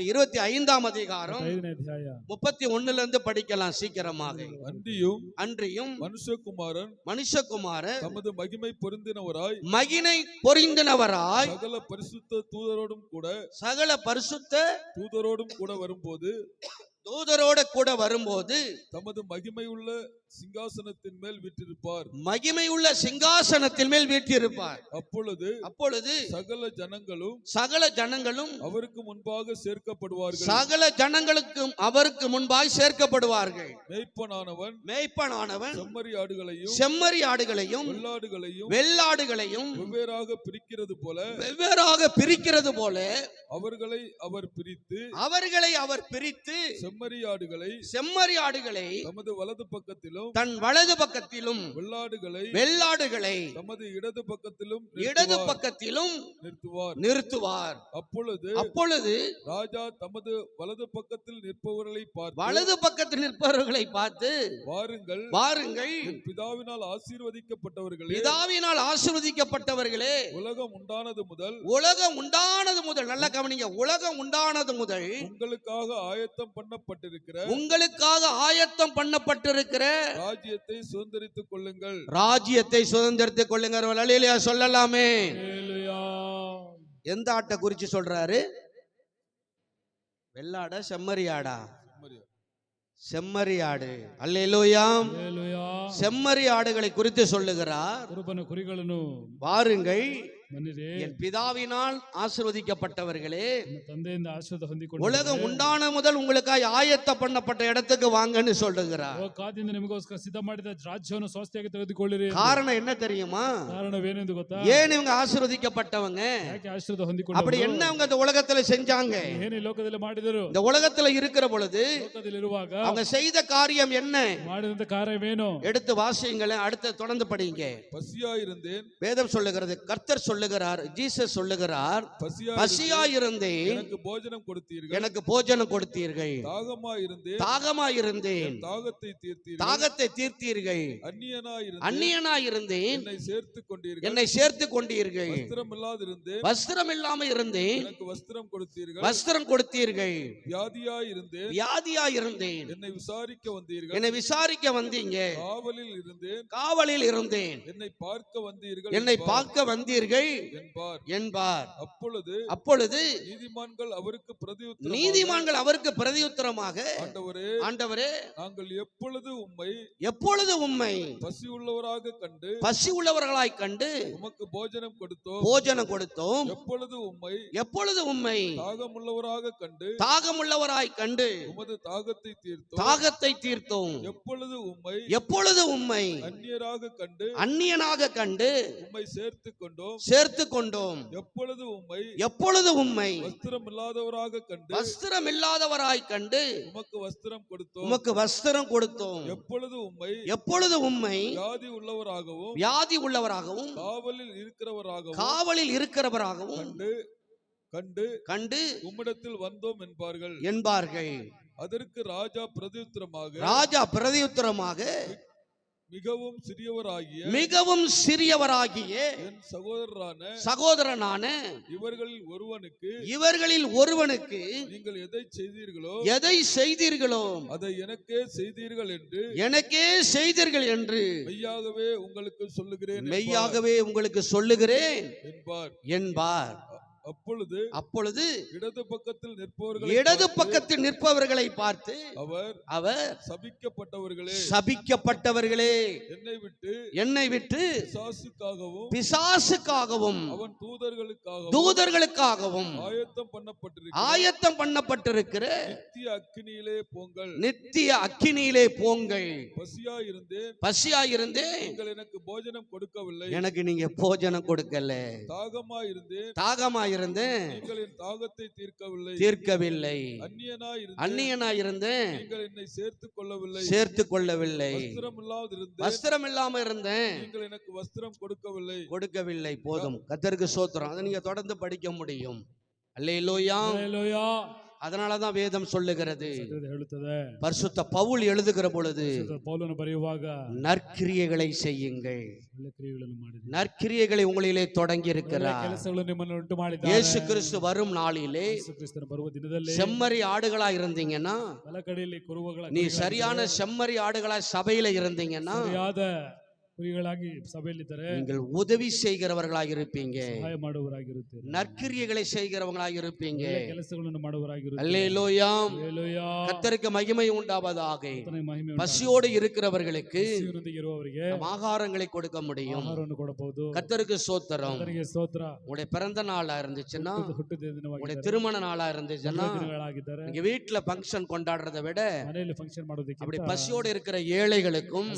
25ஆம் அதிகாரம் 5ನೇ ಅಧ್ಯಾಯ 31ல இருந்து படிக்கலாம் சீக்கிரமாக. அன்றியும் மனுஷகுமாரன் தமது மகிமை பொருந்தினவராய் சகல பரிசுத்த தூதரோடும் கூட வரும்போது தமது மகிமையுள்ள சிங்காசனத்தின் மேல் வீற்றிருப்பார். அப்பொழுது சகல ஜனங்களும் அவருக்கு முன்பாக சேர்க்கப்படுவார்கள். மேய்ப்பனானவன் செம்மறி ஆடுகளையும் வெள்ளாடுகளையும் வெவ்வேறாக பிரிக்கிறது போல அவர்களை அவர் பிரித்து செம்மறியாடுகளை செம்மறியாடுகளை தமது வலது பக்கத்திலும் தன் வலது பக்கத்திலும் வெள்ளாடுகளை தமது இடது பக்கத்திலும் நிறுத்துவார். அப்பொழுது ராஜா தமது வலது பக்கத்தில் நிற்பவர்களை பார்த்து வாருங்கள் என் பிதாவினால் ஆசீர்வதிக்கப்பட்டவர்களே உலகம் உண்டானது முதல் நல்ல கவனிங்க, உலகம் உண்டானது முதல் உங்களுக்காக ஆயத்தம் பண்ணப்பட்டிருக்கிற ராஜ்யத்தை சுதந்தரித்துக் கொள்ளுங்கள். அல்லேலூயா சொல்லலாமே. எந்த ஆட்டை குறிச்சு சொல்றாரு? வெள்ளாடா செம்மறியாடா? செம்மறியாடு. அல்லேலூயா. செம்மறி ஆடுகளை குறித்து சொல்லுகிறார். வாருங்கள் என் பிதாவினால் ஆசீர்வதிக்கப்பட்டவர்களே, உலகம் உண்டான முதல் உங்களுக்காக ஆயத்த பண்ணப்பட்ட இடத்துக்கு வாங்கன்னு சொல்லுகிறார். காரணம் என்ன தெரியுமா? ஏன் இவங்க ஆசீர்வதிக்கப்பட்டவங்க? அப்படி என்ன அவங்க இந்த உலகத்துல செஞ்சாங்க? இந்த உலகத்துல இருக்கிற பொழுது அவங்க செய்த காரியம் என்ன? எடுத்து வாசியுங்களேன். அடுத்து தொடர்ந்து படிங்க. வேதம் சொல்லுகிறது, கர்த்தர் சொல்லுகிறார், ஜீசஸ் சொல்லுகிறார், பசியாயிருந்தேன் எனக்கு போஜனம் கொடுத்தீர்கள், தாகமாயிருந்தேன் தாகத்தை தீர்த்தீர்கள், அந்நியனாயிருந்தேன் என்னை சேர்த்து கொண்டீர்கள், வஸ்திரம் இல்லாம இருந்தேன் வஸ்திரம் கொடுத்தீர்கள், வியாதியாயிருந்தேன் என்னை விசாரிக்க வந்தீங்க, காவலில் இருந்தேன் என்னை பார்க்க வந்தீர்கள் என்பார். அப்பொழுது நீதிமான்கள் அவருக்கு பிரதியுத்தரமாக, ஆண்டவரே நாங்கள் எப்பொழுது உம்மை பசி உள்ளவர்களாய் கண்டு உமக்கு போஜனம் கொடுத்தோம், எப்பொழுது உம்மை தாகமுள்ளவராய் கண்டு உமது தாகத்தை தீர்த்தோம், எப்பொழுது உம்மை அந்நியனாக கண்டு உம்மை சேர்த்து கொண்டோம், எப்பொழுது உம்மை வஸ்திரம் இல்லாதவராய் கண்டு உமக்கு வஸ்திரம் கொடுத்தோம், எப்பொழுது உம்மை வியாதி உள்ளவராகவும் காவலில் இருக்கிறவராகவும் கண்டு உம்மிடத்தில் வந்தோம் என்பார்கள். அதற்கு ராஜா பிரதியுத்தரமாக மிகவும் சிறியவராகிய என் சகோதரனான இவர்களில் ஒருவனுக்கு நீங்கள் எதை செய்தீர்களோ அதை எனக்கே செய்தீர்கள் என்று மெய்யாகவே உங்களுக்கு சொல்லுகிறேன் என்பார். அப்பொழுது இடது பக்கத்தில் நிற்பவர்களை பார்த்து அவர் சபிக்கப்பட்டவர்களே என்னை விட்டு பிசாசுக்காகவும் தூதர்களுக்காகவும் ஆயத்தம் பண்ணப்பட்டிருக்கிற நித்திய அக்கினியிலே போங்கள். பசியாயிருந்தேன் எனக்கு போஜனம் கொடுக்கவில்லை, எனக்கு நீங்க போஜனம் கொடுக்கல, தாகமாயிருந்தேன் தீர்க்கவில்லை, அந்நியனாயிருந்தேன் என்னை சேர்த்து கொள்ளவில்லை, வஸ்திரம் இல்லாம இருந்தேன் எனக்கு வஸ்திரம் கொடுக்கவில்லை. போதும், கர்த்தருக்கு ஸ்தோத்திரம். அதை நீங்க தொடர்ந்து படிக்க முடியும். அல்லேலூயா. அதனாலதான் வேதம் சொல்லுகிறது, பரிசுத்த பவுல் எழுதுகிற பொழுது நற்கிரியைகளை செய்யுங்கள். நற்கிரியைகளை உங்களிலே தொடங்கி இருக்கிறார். இயேசு கிறிஸ்து வரும் நாளிலே செம்மறி ஆடுகளா இருந்தீங்கன்னா, நீ சரியான செம்மறி ஆடுகளா சபையில இருந்தீங்கன்னா நீங்கள் உதவி செய்கிறவர்களாக இருப்பீங்க, நற்கிரியைகளை செய்கிறவங்களாக இருப்பீங்க. அல்லேலூயா. கர்த்தருக்கு மகிமை உண்டாவதாக. பசியோடு இருக்கிறவர்களுக்கு ஆகாரங்களை கொடுக்க முடியும். கர்த்தருக்கு ஸ்தோத்திரம். உங்களுடைய பிறந்த நாளா இருந்துச்சுன்னா, உங்களுடைய திருமண நாளா இருந்துச்சுன்னா, நீங்க வீட்டுல பங்கன் கொண்டாடுறதை விட அப்படி பசியோடு இருக்கிற ஏழைகளுக்கும்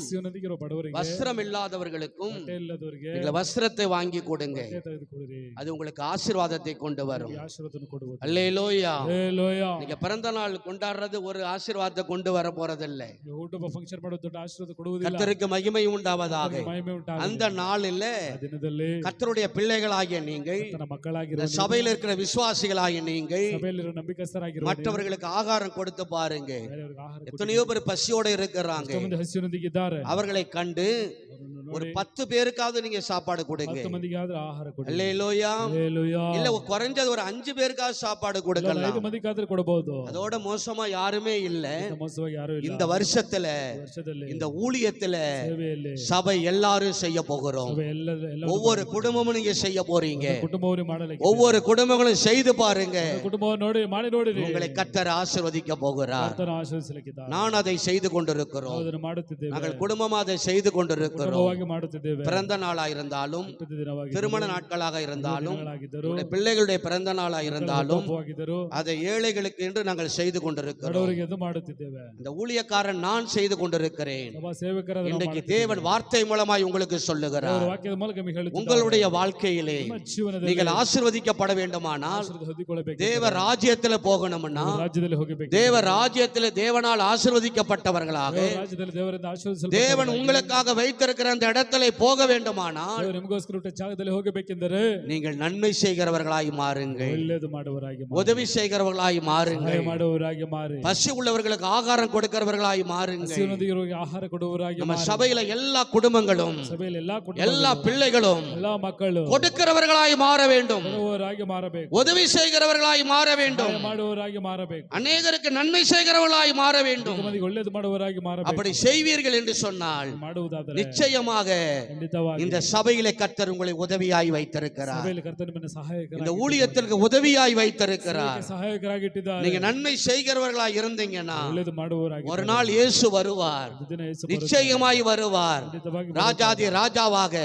வஸ்திரம் இல்லாதவர்களுக்கும் ಬಟ್ಟೆ ಇಲ್ಲದವರಿಗೆ நீங்கள் வஸ்திரத்தை வாங்கி கொடுங்க. ಬಟ್ಟೆ ತೆಗೆದುಕೊಡಿರಿ, அது உங்களுக்கு ஆசீர்வாதத்தை கொண்டு வரும். ನಿಮಗೆ ಆಶೀರ್ವಾದವನ್ನು ಕೊಡುವುದು. அல்லேலூயா. ಹಲ್ಲೆಲೂಯಾ. நீங்க பிறந்த நாள் கொண்டாடுறது ஒரு ஆசீர்வாதத்தை கொண்டு வர போறதில்ல. ನೀವು ಹುಟ್ಟುಹಬ್ಬ ಫಂಕ್ಷನ್ ಮಾಡೋದು ದೊಡ್ಡ ಆಶೀರ್ವಾದ ಕೊಡುವುದಿಲ್ಲ. கர்த்தருக்கு மகிமை உண்டாவதாக. ಮಹಿಮೆ ಉಂಟಾಗಲಿ. அந்த நாளில் ಆ ದಿನದಲ್ಲಿ கர்த்தருடைய பிள்ளைகளாகிய நீங்கள், ಕರ್ತನ ಮಕ್ಕಳಾಗಿರುವ இந்த சபையில் இருக்கிற விசுவாசிகளாகிய நீங்கள் ಸಭೆಯಲ್ಲಿರುವ ನಂಬಿಕಸ್ಥರಾಗಿರುವ மற்றவர்களுக்கு ஆகாரம் கொடுத்து பாருங்க. ಬೇರೆಯವರಿಗೆ ಆಹಾರ ಕೊಡಿ. எத்தனையோ பேர் பசியோட இருக்கிறாங்க. ಎಷ್ಟೋ ಮಂದಿ ಹಸಿವಿನೊಂದಿಗಿದ್ದಾರೆ. அவர்களை கண்டு ಅವರನ್ನು ஒரு ನೋಡಿ 10 பேருக்காவது நீங்க சாப்பாடு கொடுங்க. 10 ಮಂದಿಗೆ ಆದ್ರೆ ಆಹಾರ ಕೊಡಿ. அல்லேலூயா. ಹಲ್ಲೆಲೂಯಾ. இல்ல குறைஞ்சது ஒரு 5 பேருக்காவது சாப்பாடு கொடுக்கலாம். 5 ಮಂದಿಗೆ ಆದ್ರೆ ಕೊಡಬಹುದು. அதோட மோசமா யாருமே இல்ல. ಮೋಸವಾಗಿ ಯಾರು ಇಲ್ಲ. இந்த வருஷத்துல ವರ್ಷದಲ್ಲಿ இந்த ஊழியத்துல ಸೇವೆಯಲ್ಲಿ சபை எல்லாரும் செய்ய போகிறோம். ಸಭೆ ಎಲ್ಲ ஒவ்வொரு குடும்பமும் நீங்க செய்ய போறீங்க. ಕುಟುಂಬವನ್ನು ಮಾಡಲಿಕ್ಕೆ ஒவ்வொரு குடும்பங்களும் செய்து பாருங்க. ಕುಟುಂಬವನ್ನು ನೋಡಿ ಮಾಡಿ ನೋಡಿರಿ. உங்களை கர்த்தர் ஆசீர்வதிக்க போகிறார். ಕರ್ತನ ಆಶೀರ್ವದಿಸಲಿಕ್ಕಿದ್ದಾರೆ. நான் அதை செய்து கொண்டிருக்கிறோம். ಅದನ್ನು ಮಾಡುತ್ತಿದ್ದೇವೆ. நாங்கள் குடும்பமா அதை செய்து கொண்டிருக்கிறோம். ಕುಟುಂಬವಾಗಿ ಮಾಡುತ್ತಿದ್ದೇವೆ. பிறந்த நாளா இருந்தாலும், ಹುಟ್ಟಿದ ದಿನವಾಗಿ திருமண நாட்களாக இருந்தாலும், ದಿನಗಳಾಗಿದ್ದರು, உங்களுடைய பிள்ளைகளுடைய பிறந்த நாளா இருந்தாலும் ಹಬ್ಬವಾಗಿದ್ದರು, அதை ஏழைகளுக்கு என்று நாங்கள் செய்து கொண்டிருக்கிறோம். ಬಡವರಿಗೆ ಅದು ಮಾಡುತ್ತಿದ್ದೇವೆ. இந்த ஊழியக்காரன் நான் செய்து கொண்டிருக்கிறேன். ಸಭಾ ಸೇವಕರಾದ ನಾವು இன்றைக்கு ಮಾಡುತ್ತಿದ್ದೇವೆ. தேவன் வார்த்தை மூலமாய் உங்களுக்கு சொல்லுகிறார். ದೇವರ ವಾಕ್ಯದ ಮೂಲಕ ನಿಮಗೆ ಹೇಳುತ್ತಿದ್ದಾರೆ. உங்களுடைய வாழ்க்கையிலே ನಿಮ್ಮ ಜೀವನದಲ್ಲಿ நீங்கள் ஆசீர்வதிக்கப்பட வேண்டுமானால், ಆಶೀರ್ವಾದ ಹೊಂದಿಕೊಳ್ಳಬೇಕು. தேவ ராஜ்யத்தில் போகணும்னா, ರಾಜ್ಯದಲ್ಲಿ ಹೋಗಬೇಕು. தேவ ராஜ்யத்தில் தேவனால் ஆசீர்வதிக்கப்பட்டவர்களாக ದೇವರ ರಾಜ್ಯದಲ್ಲಿ ದೇವರಿಂದ ಆಶೀರ್ವದಿಸಲ್ಪಟ್ಟ தேவன் உங்களுக்காக வைத்திருக்கிற அந்த இடத்திலே போக வேண்டுமானால், ದೇವರು ನಿಮಗೋಸ್ಕರ ಹುಟ್ಟ ಜಾಗದಲ್ಲಿ ಹೋಗಬೇಕೆಂದರೆ நீங்கள் நன்மை செய்கிறவர்களாய் மாறுங்கள். ಒಳ್ಳೆಯದು ಮಾಡುವವರಾಗಿ ಮಾರಿ, உதவி செய்கிறவர்களாய் ಸಹಾಯ மாறுங்கள். ಮಾಡುವವರಾಗಿ ಮಾರಿ, பசி உள்ளவர்களுக்கு ஆகாரம் கொடுக்கிறவர்களாய் மாறுங்கள். ಹಸಿವಿನೊಂದಿಗಿರುವವರಿಗೆ ಆಹಾರ ಕೊಡುವವರಾಗಿ நம்ம ಮಾರಿ. சபையில எல்லா குடும்பங்களும், ಸಭೆಯಲ್ಲಿ ಎಲ್ಲಾ எல்லா ಕುಟುಂಬಗಳು, பிள்ளைகளும் ಎಲ್ಲಾ ಮಕ್ಕಳು கொடுக்கிறவர்களாய் மாற வேண்டும். ಕೊಡುವವರಾಗಿ ಮಾರಬೇಕು. உதவி செய்கிறவர்களாய் மாற வேண்டும். ಸಹಾಯ ಮಾಡುವವರಾಗಿ ಮಾರಬೇಕು. அநேகருக்கு நன்மை செய்கிறவர்களாய் மாற வேண்டும். ಮಂದಿಗೆ ಒಳ್ಳೆಯದು ಮಾಡುವವರಾಗಿ ಮಾರಬೇಕು. அப்படி செய்வீர்கள் என்று சொன்னால் ಮಾಡುವುದಾದರೆ நிச்சயமாக ಖಂಡಿತವಾಗಿ இந்த சபையிலே கர்த்தர் உங்களை உதவியாய் வைத்திருக்கிறார். ಸಭೆಯಲ್ಲಿ ಕರ್ತನ ನಿಮ್ಮನ್ನು இந்த ಸಹಾಯಕರಾಗಿ ஊழியத்திற்கு உதவியாய் வைத்திருக்கிறார். ಸಹಾಯಕರಾಗಿ ಇಟ್ಟಿದ್ದಾರೆ. நீங்க நன்மை செய்கிறவர்களாய் இருந்தீங்கன்னா ಒಳ್ಳೆಯದು ಮಾಡುವವರಾಗಿ ஒரு நாள் இயேசு வருவார். ಒಂದು ದಿನ ಯೇಸು நிச்சயமாய் வருவார். ಖಂಡಿತವಾಗಿ ராஜாதி ராஜாவாக,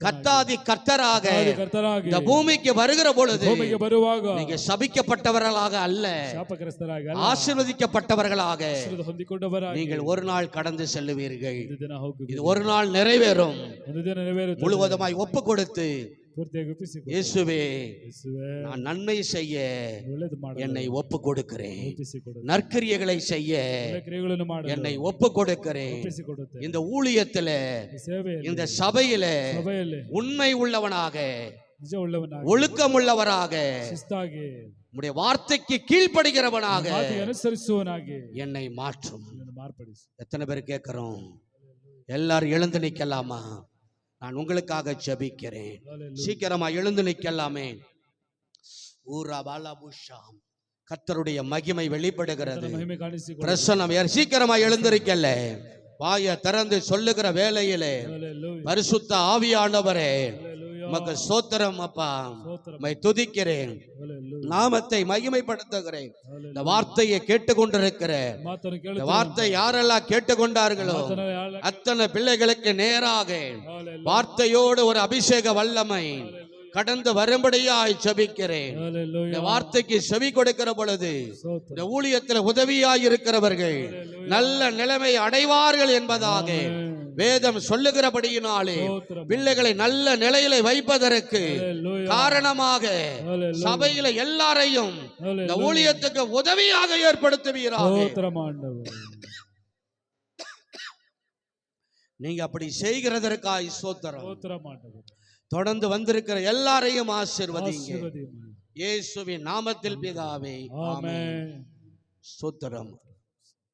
கர்த்தாதி கர்த்தராக ಕರ್ತರಾಗಿ இந்த பூமிக்கு வருகிற பொழுது ಭೂಮಿಗೆ ಬರುವಾಗ நீங்க சபிக்கப்பட்டவர்களாக அல்ல, ಶಾಪಗ್ರಸ್ತರಾಗಿ ಅಲ್ಲ, ஆசீர்வதிக்கப்பட்டவர்களாக ಆಶೀರ್ವಾದ ಹೊಂದಿಕೊಂಡವರಾಗಿ நீங்கள் ஒரு நாள் கடந்து செல்லுவீர்கள். ಒಂದು ದಿನ ಹೋಗಿ இது ஒரு நாள் நிறைவேறும். ಒಂದು ದಿನ ನೆರವೇರುತ್ತದೆ. முழுவதுமாய் ஒப்பு கொடுத்து, ಪೂರ್ತಿಯಾಗಿ ಒಪ್ಪಿಸಿಕೊ. இயேசுவே ಯೇಸುವೇ, நான் நன்மை செய்ய ಒಳ್ಳೆಯದು ಮಾಡು, என்னை ஒப்பு கொடுக்கிறேன். ಒಪ್ಪಿಸಿಕೊಡು. நற்கிரியைகளை செய்ய ಒಳ್ಳೆ ಕ್ರಿಯೆಗಳನ್ನು ಮಾಡು, என்னை ஒப்பு கொடுக்கிறேன். ಒಪ್ಪಿಸಿಕೊಡುತ್ತೆ. இந்த ஊழியத்தில, ಈ ಸೇವೆಯಲ್ಲಿ, இந்த சபையில ಸಭೆಯಲ್ಲಿ உண்மை உள்ளவனாக, ನಿಜ ಉಳ್ಳವನಾಗಿ, ஒழுக்கம் உள்ளவராக, ಶಿಸ್ತಾಗಿ, உம்முடைய வார்த்தைக்கு கீழ்ப்படுகிறவனாக ಮಾತಿಗೆ ಅನುಸರಿಸುವವನಾಗಿ என்னை மாற்றும். ನಿನ್ನನ್ನು ಮಾರ್ಪಡಿಸು. எத்தனை பேர் கேட்கிறோம்? எல்லாரும் எழுந்து நிக்கலாமா? நான் உங்களுக்காக ஜெபிக்கிறேன். Hallelujah. சீக்கிரமா எழுந்து நிக்கலாமே. ஊரா பாலாபுஷாம். கர்த்தருடைய மகிமை வெளிப்படுகிறது. ಕರ್ತನ ಮಹಿಮೆ ಕಾಣಿಸಿಕೊಳ್ಳಿ. பிரசன்னம் சீக்கிரமா எழுந்திருக்கல. வாயை திறந்து சொல்லுகிற வேளையிலே, Hallelujah. பரிசுத்த ஆவியானவரே, Hallelujah. உமக்கு ஸ்தோத்திரம் அப்பா. ಸ್ತೋತ್ರ. உம்மை துதிக்கிறேன், Hallelujah. நாமத்தை மகிமைப்படுத்துகிறேன். Hallelujah. இந்த வார்த்தையை கேட்டுக்கொண்டிருக்கிற, ಮಾತನ್ನು இந்த ಕೇಳುತ್ತಾ வார்த்தை யாரெல்லாம் கேட்டுக்கொண்டார்களோ ಮಾತನ್ನು ಯಾರ- அத்தனை பிள்ளைகளுக்கு நேராக Hallelujah. வார்த்தையோடு ஒரு அபிஷேக வல்லமை கடந்து வரும்படியாய் ஜெபிக்கிறேன். இந்த Hallelujah. வார்த்தைக்கு செவி கொடுக்கிற பொழுது ಸ್ತೋತ್ರ. இந்த ஊழியத்தில் உதவியாய் இருக்கிறவர்கள் நல்ல நிலைமை அடைவார்கள் என்பதாக வேதம் சொல்லுகிறபடியினாலே ಸ್ತೋತ್ರ. பிள்ளைகளை நல்ல நிலையில வைப்பதற்கு Hallelujah. காரணமாக Hallelujah. சபையில எல்லாரையும் இந்த Hallelujah. ஊழியத்துக்கு உதவியாக ஏற்படுத்துவீராக. ಸ್ತೋತ್ರ ಮಾಂಡವ. நீங்க அப்படி செய்கிறதற்காய் ஸ்தோத்திரம். ಸ್ತೋತ್ರ ಮಾಂಡವ. தொடர்ந்து வந்திருக்கிற எல்லாரையும் ஆசீர்வதிங்க. ಆಶೀರ್ವದಿ ಮಾಡು. இயேசுவின் நாமத்தில் பிதாவே, ஆமென். ಆಮೆನ್. ஸ்தோத்திரம்.